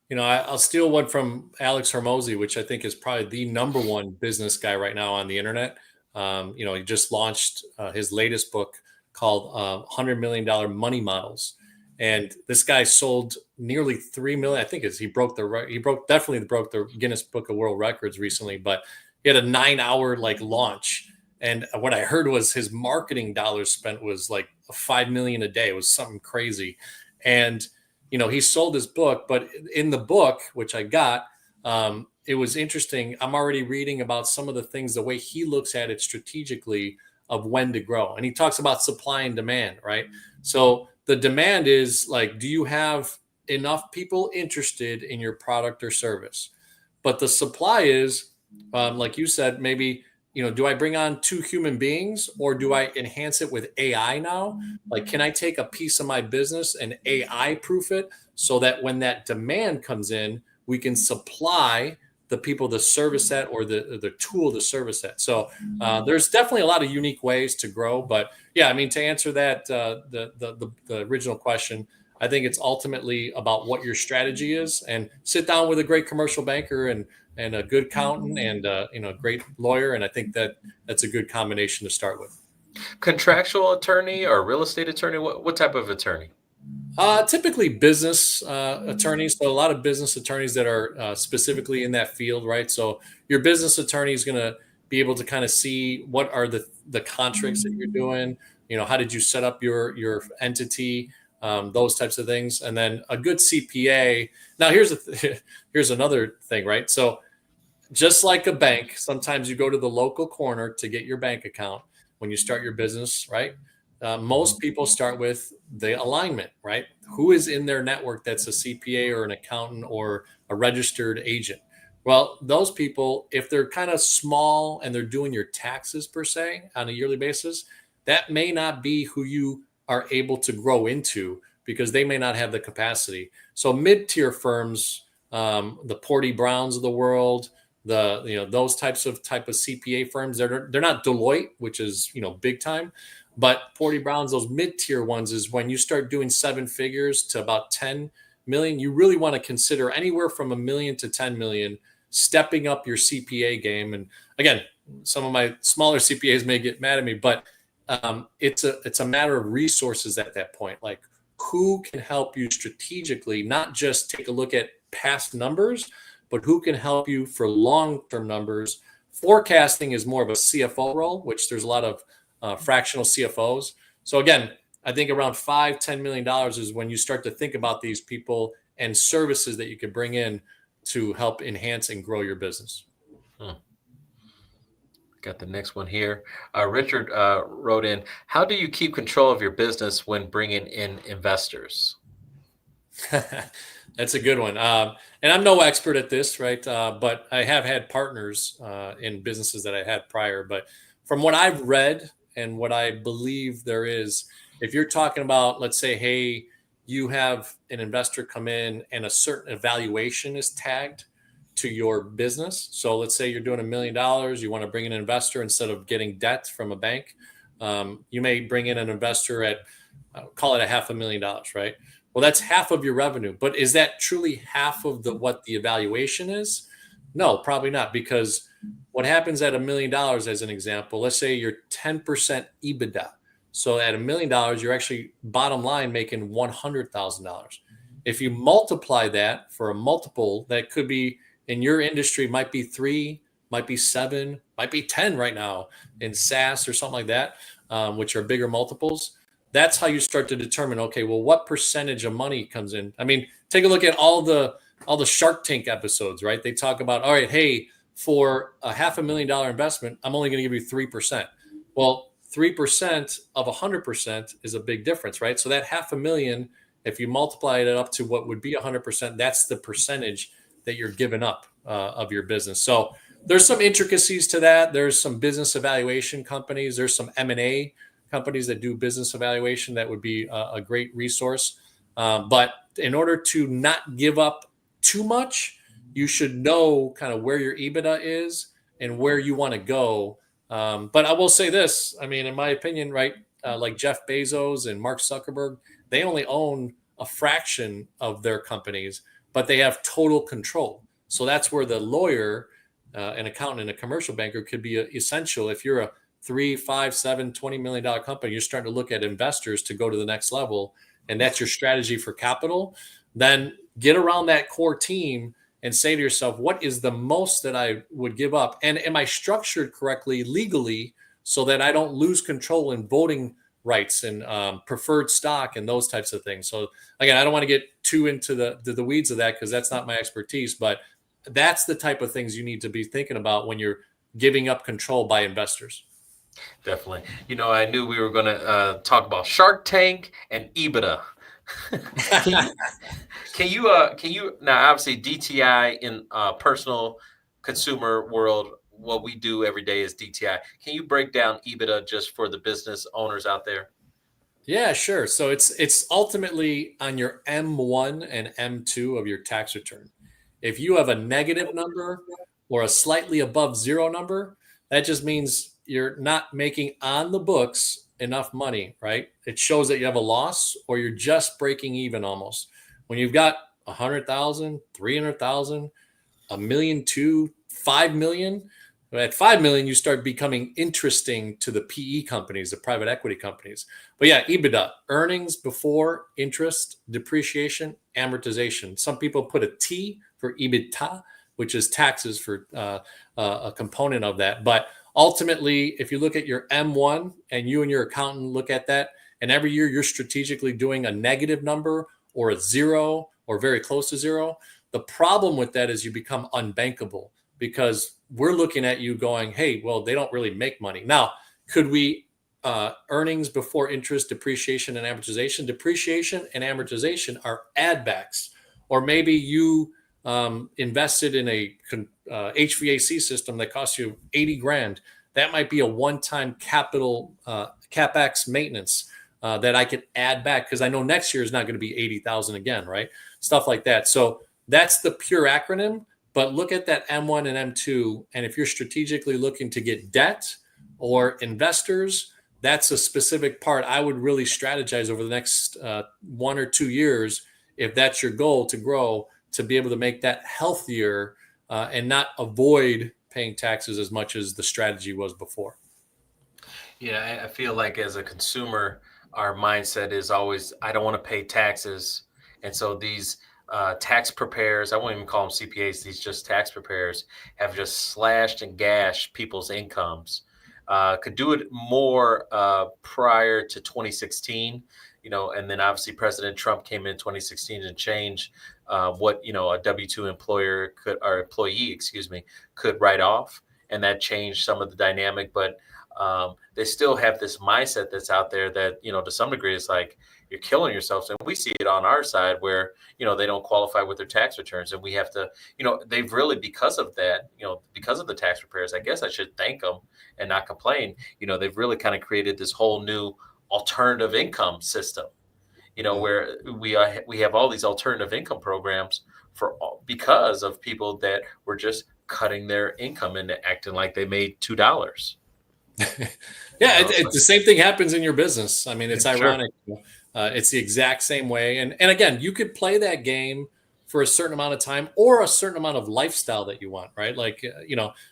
I'll steal one from 𝐒𝐿𝐍, which I think is probably the number one business guy right now on the internet. He just launched his latest book called $100 Million Money Models. And this guy sold nearly 3 million. I think he definitely broke the Guinness Book of World Records recently, but he had a 9-hour launch. And what I heard was his marketing dollars spent was like $5 million a day. It was something crazy. And he sold his book, but in the book, which I got, it was interesting. I'm already reading about some of the things, the way he looks at it strategically of when to grow. And he talks about supply and demand, right? So the demand is like, do you have enough people interested in your product or service? But the supply is, like you said, maybe, do I bring on 2 human beings, or do I enhance it with AI now? Like, can I take a piece of my business and AI proof it so that when that demand comes in, we can supply the people to service that, or the tool to service that? So there's definitely a lot of unique ways to grow. But yeah, I mean, to answer that, the original question, I think it's ultimately about what your strategy is, and sit down with a great commercial banker and a good accountant and a great lawyer. And I think that's a good combination to start with. Contractual attorney or real estate attorney? What type of attorney? Typically business attorneys. So a lot of business attorneys that are specifically in that field, right? So your business attorney is going to be able to kind of see what are the contracts that you're doing. How did you set up your entity? Those types of things. And then a good CPA. Now here's another thing, right? So just like a bank, sometimes you go to the local corner to get your bank account when you start your business, right? Most people start with the alignment, right? Who is in their network that's a CPA or an accountant or a registered agent? Well, those people, if they're kind of small and they're doing your taxes per se on a yearly basis, that may not be who you are able to grow into, because they may not have the capacity. So mid-tier firms, the Porty Browns of the world, those type of CPA firms, they're not Deloitte, which is big time, but Porty Browns, those mid-tier ones, is when you start doing 7 figures to about 10 million. You really want to consider anywhere from $1 million to 10 million, stepping up your CPA game. And again, some of my smaller CPAs may get mad at me, but it's a matter of resources at that point. Like, who can help you strategically, not just take a look at past numbers, but who can help you for long-term numbers. Forecasting is more of a CFO role, which there's a lot of fractional CFOs. So again, I think around $5-10 million is when you start to think about these people and services that you could bring in to help enhance and grow your business. Got the next one here. Richard wrote in, how do you keep control of your business when bringing in investors? That's a good one. And I'm no expert at this, right? But I have had partners in businesses that I had prior. But from what I've read and what I believe there is, if you're talking about, let's say, hey, you have an investor come in and a certain evaluation is tagged to your business. So let's say you're doing $1 million, you want to bring in an investor instead of getting debt from a bank. You may bring in an investor at, call it $500,000, right? Well, that's half of your revenue, but is that truly half of what the evaluation is? No, probably not, because what happens at $1 million, as an example, let's say you're 10% EBITDA. So at $1 million, you're actually bottom line making $100,000. If you multiply that for a multiple, that could be in your industry, might be 3, might be 7, might be 10 right now in SaaS or something like that, which are bigger multiples. That's how you start to determine, okay, well, what percentage of money comes in? I mean, take a look at all the Shark Tank episodes, right? They talk about, all right, hey, for a $500,000 investment, I'm only going to give you 3%. Well, 3% of 100% is a big difference, right? So that $500,000, if you multiply it up to what would be 100%, that's the percentage that you're giving up of your business. So there's some intricacies to that. There's some business evaluation companies. There's some M&A companies that do business evaluation that would be a great resource. But in order to not give up too much, you should know kind of where your EBITDA is and where you want to go. But I will say this, I mean, in my opinion, right, like Jeff Bezos and Mark Zuckerberg, they only own a fraction of their companies, but they have total control. So that's where the lawyer, an accountant, and a commercial banker could be essential. If you're a 3, 5, 7, $20 million company, you're starting to look at investors to go to the next level, and that's your strategy for capital, then get around that core team and say to yourself, what is the most that I would give up? And am I structured correctly legally so that I don't lose control in voting rights and preferred stock and those types of things? So again, I don't want to get too into the weeds of that because that's not my expertise, but that's the type of things you need to be thinking about when you're giving up control by investors. Definitely. You know, I knew we were going to talk about Shark Tank and EBITDA. Can you now, obviously DTI in personal consumer world, what we do every day is DTI. Can you break down EBITDA just for the business owners out there? Yeah, sure. So it's ultimately on your M1 and M2 of your tax return. If you have a negative number or a slightly above zero number, that just means you're not making on the books enough money, right? It shows that you have a loss or you're just breaking even almost. When you've got 100,000, 300,000, $1 million, 2, 5 million, at 5 million, you start becoming interesting to the PE companies, the private equity companies. But yeah, EBITDA, earnings before interest, depreciation, amortization. Some people put a T for EBITDA, which is taxes for a component of that. But ultimately, if you look at your M1 and you and your accountant look at that, and every year you're strategically doing a negative number or a zero or very close to zero, the problem with that is you become unbankable because we're looking at you going, hey, well, they don't really make money. Now, could we earnings before interest, depreciation, and amortization? Depreciation and amortization are add backs. Or maybe you invested in a HVAC system that costs you 80 grand. That might be a one-time capital CapEx maintenance that I could add back because I know next year is not going to be 80,000 again, right? Stuff like that. So that's the pure acronym. But look at that M1 and M2. And if you're strategically looking to get debt or investors, that's a specific part I would really strategize over the next 1 or 2 years. If that's your goal to grow, to be able to make that healthier and not avoid paying taxes as much as the strategy was before. Yeah, I feel like as a consumer, our mindset is always, I don't want to pay taxes. And so these tax preparers, I won't even call them CPAs, these just tax preparers have just slashed and gashed people's incomes. Could do it more prior to 2016, and then obviously President Trump came in 2016 and changed what, a W-2 employer could, or employee, could write off. and that changed some of the dynamic. But they still have this mindset that's out there that, to some degree, it's like you're killing yourself. And we see it on our side where, they don't qualify with their tax returns. And we have to, they've really, because of that, because of the tax repairs, I guess I should thank them and not complain. They've really kind of created this whole new alternative income system, where we have all these alternative income programs because of people that were just cutting their income and acting like they made $2. Yeah, it's the same thing happens in your business. I mean, it's ironic. Sure. It's the exact same way. And again, you could play that game for a certain amount of time or a certain amount of lifestyle that you want, right? Like,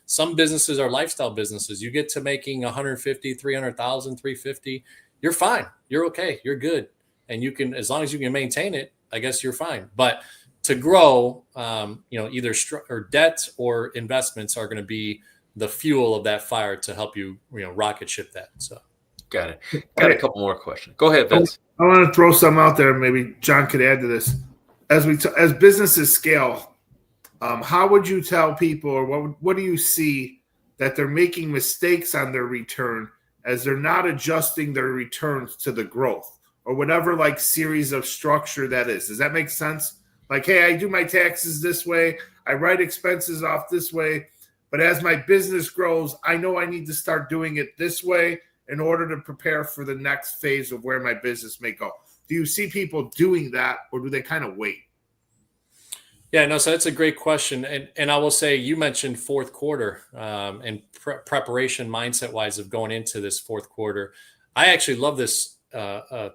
some businesses are lifestyle businesses. You get to making 150, 300,000, 350, you're fine. You're okay. You're good. And you can, as long as you can maintain it, I guess you're fine. But to grow, either debt or investments are going to be the fuel of that fire to help you, rocket ship that. So, got it. Got a couple more questions. Go ahead, Vince. I want to throw some out there. Maybe John could add to this. As businesses scale, how would you tell people, or what do you see that they're making mistakes on their return as they're not adjusting their returns to the growth or whatever series of structure that is? Does that make sense? Like, hey, I do my taxes this way. I write expenses off this way. But as my business grows, I know I need to start doing it this way in order to prepare for the next phase of where my business may go. Do you see people doing that, or do they kind of wait? Yeah, no, so that's a great question. And I will say, you mentioned fourth quarter and preparation mindset-wise of going into this fourth quarter. I actually love this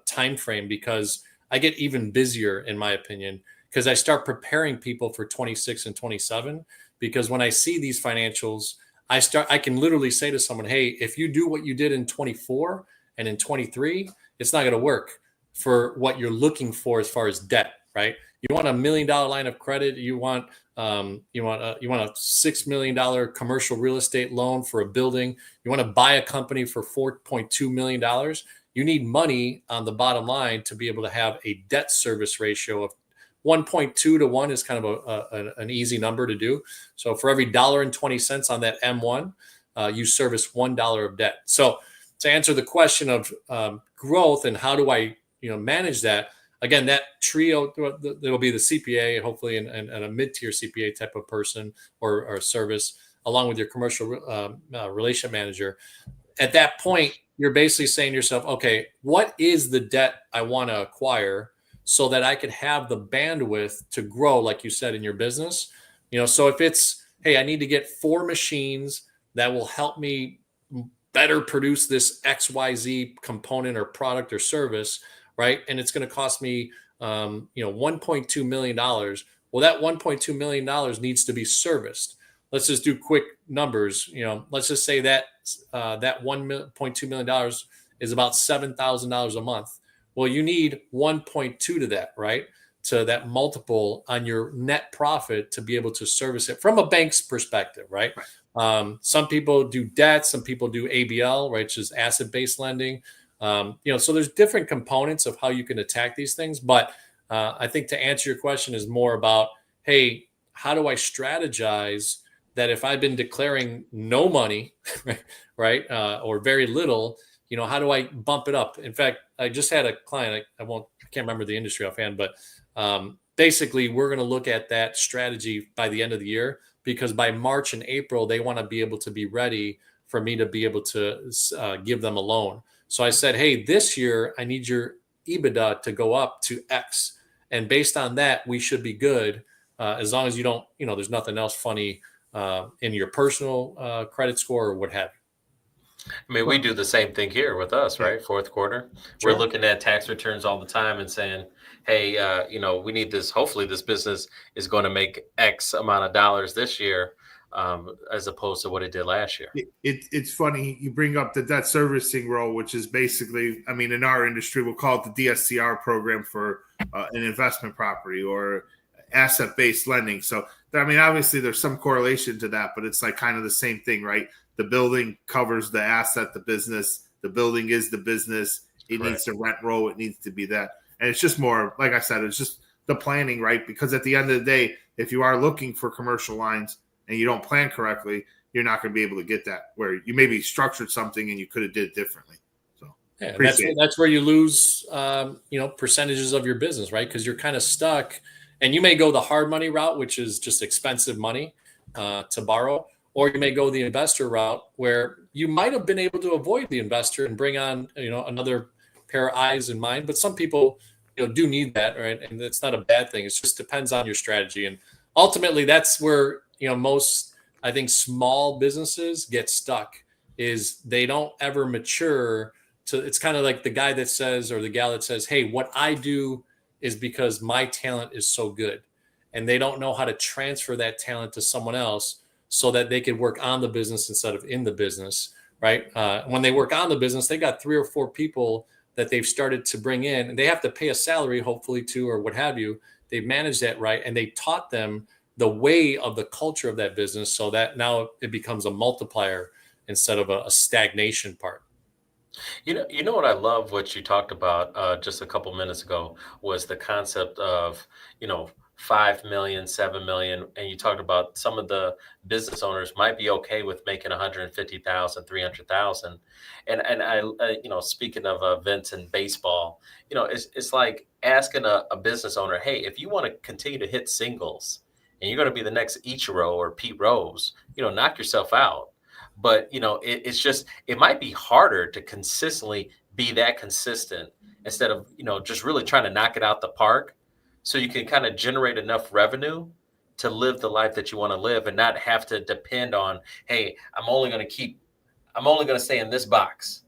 time frame because I get even busier, in my opinion, because I start preparing people for 26 and 27. Because when I see these financials, I can literally say to someone, hey, if you do what you did in 24 and in 23, it's not going to work for what you're looking for as far as debt, right? You want $1 million line of credit. You want a $6 million commercial real estate loan for a building. You want to buy a company for $4.2 million. You need money on the bottom line to be able to have a debt service ratio of 1.2 to 1 is kind of an easy number to do. So for every $1.20 on that M1, you service $1 of debt. So to answer the question of growth and how do I manage that, again, that trio, there will be the CPA, hopefully, and a mid-tier CPA type of person or service, along with your commercial relationship manager. At that point, you're basically saying to yourself, okay, what is the debt I want to acquire so that I could have the bandwidth to grow, like you said, in your business? So if it's, hey, I need to get 4 machines that will help me better produce this XYZ component or product or service, right? And it's going to cost me, $1.2 million. Well, that $1.2 million needs to be serviced. Let's just do quick numbers. Let's just say that that $1.2 million is about $7,000 a month. Well, you need 1.2 to that, right? To that multiple on your net profit to be able to service it from a bank's perspective, right? Some people do debt, some people do ABL, right? Which is asset-based lending. So there's different components of how you can attack these things. But I think to answer your question is more about, hey, how do I strategize that if I've been declaring no money, right, or very little, how do I bump it up? In fact, I just had a client, I can't remember the industry offhand, but basically we're going to look at that strategy by the end of the year, because by March and April, they want to be able to be ready for me to be able to give them a loan. So I said, hey, this year, I need your EBITDA to go up to X. And based on that, we should be good as long as you don't, there's nothing else funny in your personal credit score or what have you. I mean, we do the same thing here with us, right? Fourth quarter. Sure. We're looking at tax returns all the time and saying, hey, we need this. Hopefully this business is going to make X amount of dollars this year as opposed to what it did last year. It's funny. You bring up the debt servicing role, which is basically, in our industry, we'll call it the DSCR program for an investment property or asset-based lending. So, obviously there's some correlation to that, but it's like kind of the same thing, right? The building covers the asset, the business. The building is the business. It Correct. Needs to rent roll. It needs to be that. And it's just more, like I said, it's just the planning, right? Because at the end of the day, if you are looking for commercial lines and you don't plan correctly, you're not going to be able to get that, where you maybe structured something and you could have did it differently. So yeah, that's where you lose, percentages of your business, right? Because you're kind of stuck, and you may go the hard money route, which is just expensive money to borrow, or you may go the investor route, where you might have been able to avoid the investor and bring on, another pair of eyes and mind. But some people, do need that, right? And it's not a bad thing. It just depends on your strategy. And ultimately, that's where, most, I think, small businesses get stuck, is they don't ever mature to, it's kind of like the guy that says, or the gal that says, hey, what I do is because my talent is so good. And they don't know how to transfer that talent to someone else so that they can work on the business instead of in the business, right? When they work on the business, they got 3 or 4 people that they've started to bring in, and they have to pay a salary, hopefully, to, or what have you. They've managed that right, and they taught them the way of the culture of that business, so that now it becomes a multiplier instead of a stagnation part. You know what I love, what you talked about just a couple minutes ago, was the concept of, 5 million, 7 million. And you talked about some of the business owners might be okay with making 150,000, 300,000. And speaking of events in baseball, it's like asking a business owner, hey, if you want to continue to hit singles and you're going to be the next Ichiro or Pete Rose, knock yourself out. But, it's just, it might be harder to consistently be that consistent instead of, just really trying to knock it out the park, so you can kind of generate enough revenue to live the life that you want to live and not have to depend on, hey, I'm only going to stay in this box.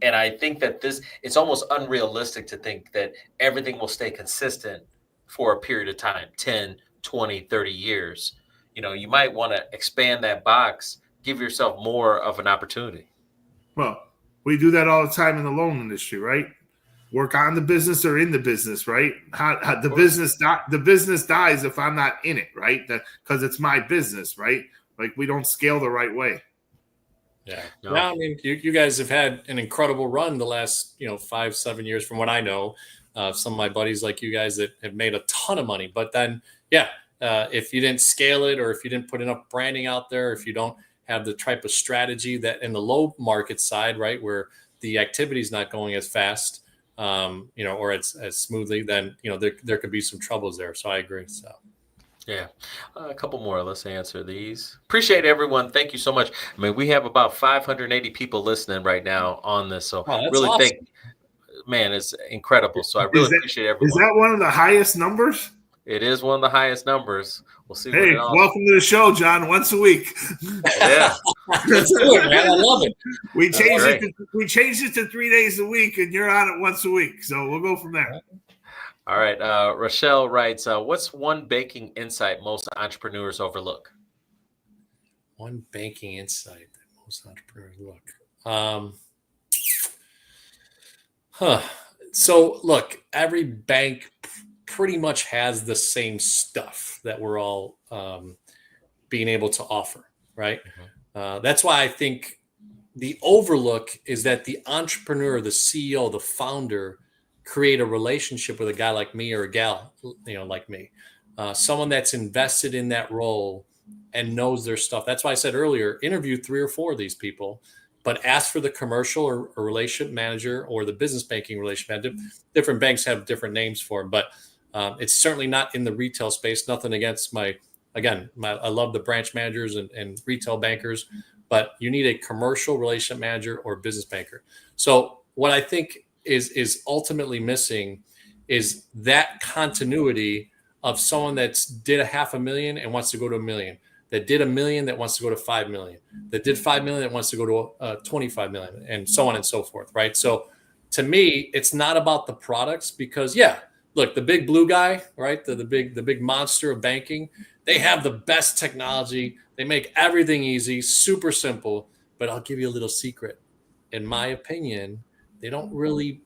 And I think that it's almost unrealistic to think that everything will stay consistent for a period of time, 10, 20, 30 years. You might want to expand that box, give yourself more of an opportunity. Well, we do that all the time in the loan industry, right? Work on the business or in the business, right? How the business dies if I'm not in it, right? Because it's my business, right? Like, we don't scale the right way. Yeah. No, I mean, you guys have had an incredible run the last, 5-7 years, from what I know. Some of my buddies like you guys that have made a ton of money, but then, if you didn't scale it, or if you didn't put enough branding out there, if you don't have the type of strategy that in the low market side, right, where the activity is not going as fast, or as smoothly, then, there could be some troubles there. So I agree. So. Yeah. A couple more. Let's answer these. Appreciate everyone. Thank you so much. I mean, we have about 580 people listening right now on this. So really awesome. Man, it's incredible. So I really appreciate everyone. Is that one of the highest numbers? It is one of the highest numbers. We'll see. Hey, welcome to the show, John. Once a week. Yeah. That's good, man. I love it. We changed it to 3 days a week, and you're on it once a week. So we'll go from there. All right. Rochelle writes, what's one banking insight most entrepreneurs overlook? One banking insight that most entrepreneurs look. So look, every bank pretty much has the same stuff that we're all being able to offer, right? Mm-hmm. That's why I think the overlook is that the entrepreneur, the CEO, the founder, create a relationship with a guy like me or a gal, like me, someone that's invested in that role and knows their stuff. That's why I said earlier, interview 3 or 4 of these people, but ask for the commercial or relationship manager or the business banking relationship manager. Different banks have different names for them, but it's certainly not in the retail space. Nothing against I love the branch managers and retail bankers, but you need a commercial relationship manager or business banker. So what I think is ultimately missing is that continuity of someone that's did $500,000 and wants to go to $1 million, that did $1 million that wants to go to 5 million, that did 5 million that wants to go to 25 million, and so on and so forth, right? So to me, it's not about the products, because look, the big blue guy, right, the big monster of banking, they have the best technology, they make everything easy, super simple. But I'll give you a little secret. In my opinion, they don't really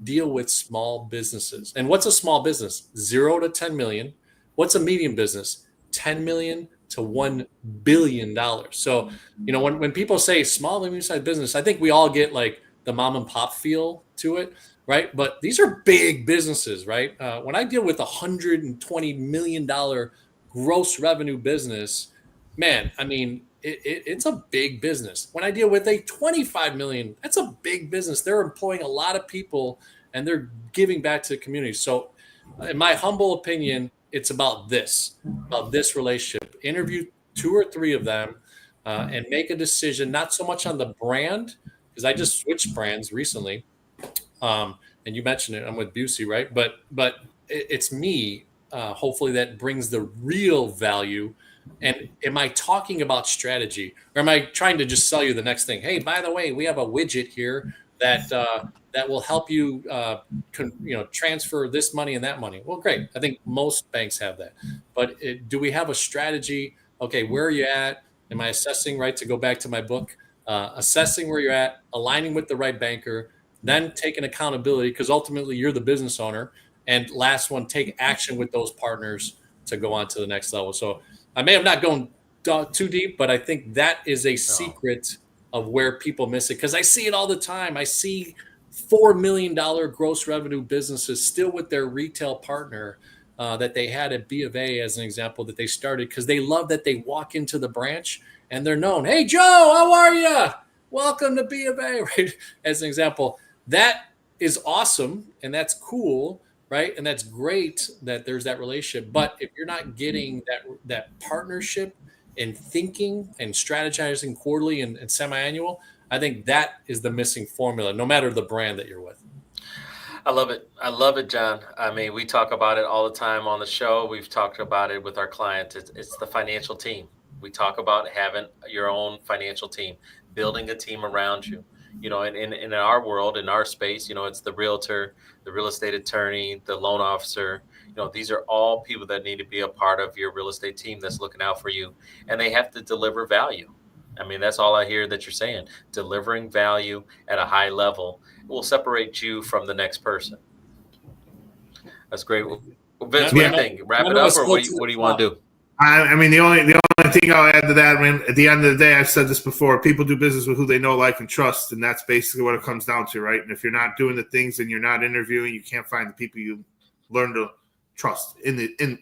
deal with small businesses. And what's a small business? 0 to 10 million. What's a medium business? 10 million to $1 billion. So, when people say small, medium-sized business, I think we all get like the mom and pop feel to it, right? But these are big businesses, right? When I deal with $120 million gross revenue business, man, I mean, it's a big business. When I deal with a 25 million, that's a big business. They're employing a lot of people and they're giving back to the community. So in my humble opinion, it's about this relationship. Interview 2 or 3 of them and make a decision, not so much on the brand, because I just switched brands recently. And you mentioned it, I'm with Busey, right? But it's me, hopefully that brings the real value. And am I talking about strategy, or am I trying to just sell you the next thing? Hey, by the way, we have a widget here that will help you, transfer this money and that money. Well, great. I think most banks have that. But do we have a strategy? Okay, where are you at? Am I assessing, right? To go back to my book, assessing where you're at, aligning with the right banker, then taking accountability, because ultimately you're the business owner. And last one, take action with those partners to go on to the next level. So I may have not gone too deep, but I think that is a secret of where people miss it, because I see it all the time. I see $4 million gross revenue businesses still with their retail partner that they had at B of A, as an example, that they started because they love that they walk into the branch and they're known. Hey, Joe, how are you? Welcome to B of A, right? As an example, that is awesome and that's cool, right? And that's great that there's that relationship. But if you're not getting that partnership and thinking and strategizing quarterly and semi-annual, I think that is the missing formula, no matter the brand that you're with. I love it. I love it, John. I mean, we talk about it all the time on the show. We've talked about it with our clients. It's the financial team. We talk about having your own financial team, building a team around you. You know, in our world, in our space, you know, it's the realtor, the real estate attorney, the loan officer. You know, these are all people that need to be a part of your real estate team that's looking out for you, and they have to deliver value. I mean, that's all I hear that you're saying. Delivering value at a high level will separate you from the next person. That's great. Well, Vince, what do you think? Wrap it up, or what do you want to do? I mean, the only thing I'll add to that, I mean, at the end of the day, I've said this before, people do business with who they know, like, and trust, and that's basically what it comes down to, right? And if you're not doing the things and you're not interviewing, you can't find the people you learn to trust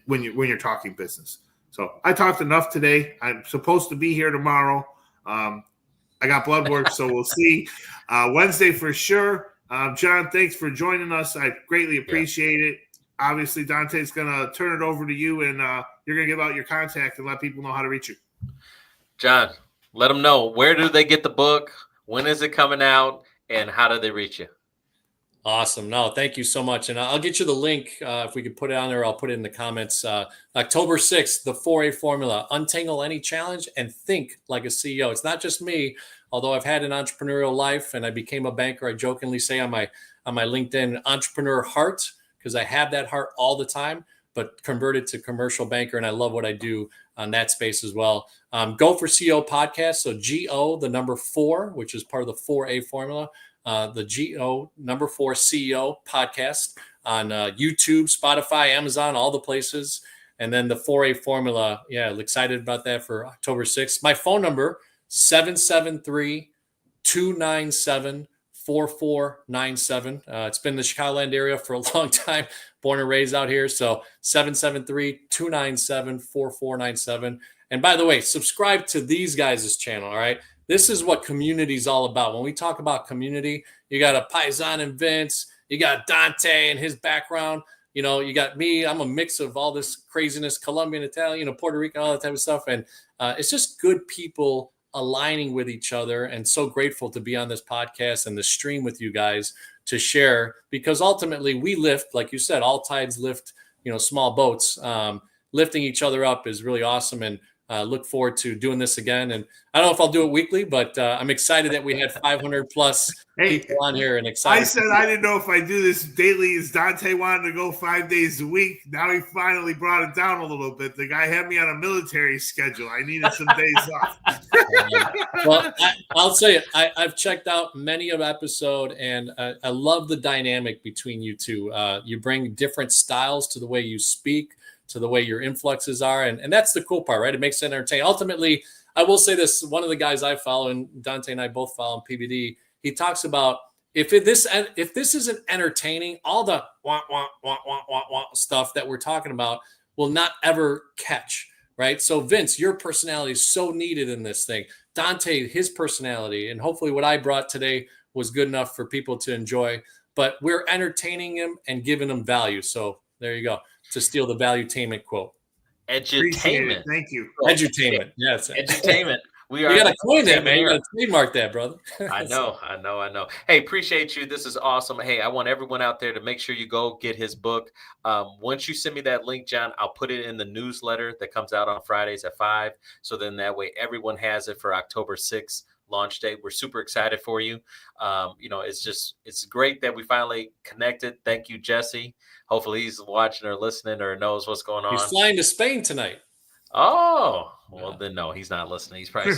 when you're talking business. So I talked enough today. I'm supposed to be here tomorrow. I got blood work, so we'll see. Wednesday for sure. John, thanks for joining us. I greatly appreciate it. Obviously, Dante's going to turn it over to you, and you're going to give out your contact and let people know how to reach you. John, let them know. Where do they get the book? When is it coming out? And how do they reach you? Awesome. No, thank you so much. And I'll get you the link. If we could put it on there, I'll put it in the comments. October 6th, the 4A formula, untangle any challenge and think like a CEO. It's not just me, although I've had an entrepreneurial life and I became a banker. I jokingly say on my LinkedIn, entrepreneur heart, because I have that heart all the time, but converted to commercial banker. And I love what I do on that space as well. Go for CEO podcast. So GO, the number 4, which is part of the 4A formula. The GO number 4 CEO podcast on YouTube, Spotify, Amazon, all the places. And then the 4A formula. Yeah, excited about that for October 6th. My phone number, 773-297-4497. It's been the Chicagoland area for a long time, born and raised out here. So 773-297-4497. And by the way, subscribe to these guys' channel. All right. This is what community is all about. When we talk about community, you got a Paisan and Vince, you got Dante and his background, you know, you got me. I'm a mix of all this craziness, Colombian, Italian, Puerto Rican, all that type of stuff. And it's just good people aligning with each other, and so grateful to be on this podcast and the stream with you guys to share, because ultimately we lift, like you said, all tides lift, small boats. Lifting each other up is really awesome, and look forward to doing this again. And I don't know if I'll do it weekly, but I'm excited that we had 500 plus people on here, and excited. I said I didn't know if I do this daily, as Dante wanted to go 5 days a week. Now he finally brought it down a little bit. The guy had me on a military schedule. I needed some days off. Well, I'll say it. I've checked out many of episode, and I love the dynamic between you two. You bring different styles to the way you speak, to the way your influxes are. And that's the cool part, right? It makes it entertaining. Ultimately, I will say this, one of the guys I follow, and Dante and I both follow on PBD, he talks about if this isn't entertaining, all the wah, wah, wah, wah, wah, wah stuff that we're talking about will not ever catch, right? So Vince, your personality is so needed in this thing. Dante, his personality, and hopefully what I brought today was good enough for people to enjoy. But we're entertaining him and giving him value. So there you go. To steal the valuetainment quote. Appreciate it. Edutainment. Thank you. Edutainment. Yes. Edutainment. We You are. got to coin that, man. You there. got to trademark that, brother. I know. Hey, appreciate you. This is awesome. Hey, I want everyone out there to make sure you go get his book. Once you send me that link, John, I'll put it in the newsletter that comes out on Fridays at 5. So then that way everyone has it for October 6th launch date. We're super excited for you. It's great that we finally connected. Thank you, Jesse. Hopefully he's watching or listening or knows what's going on. He's flying to Spain tonight. Oh, well, then no, he's not listening. He's probably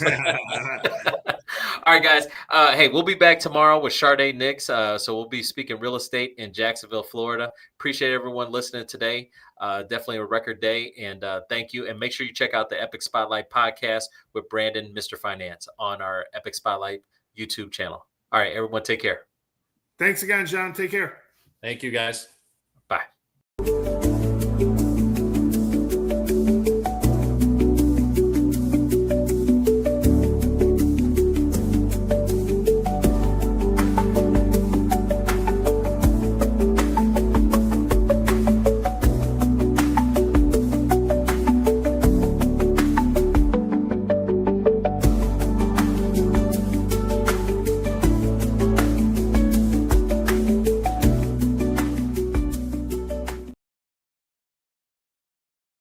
All right, guys. Hey, we'll be back tomorrow with Sharday Nix. So we'll be speaking real estate in Jacksonville, Florida. Appreciate everyone listening today. Definitely a record day. And thank you. And make sure you check out the Epic Spotlight podcast with Brandon, Mr. Finance, on our Epic Spotlight YouTube channel. All right, everyone, take care. Thanks again, John. Take care. Thank you, guys. Bye.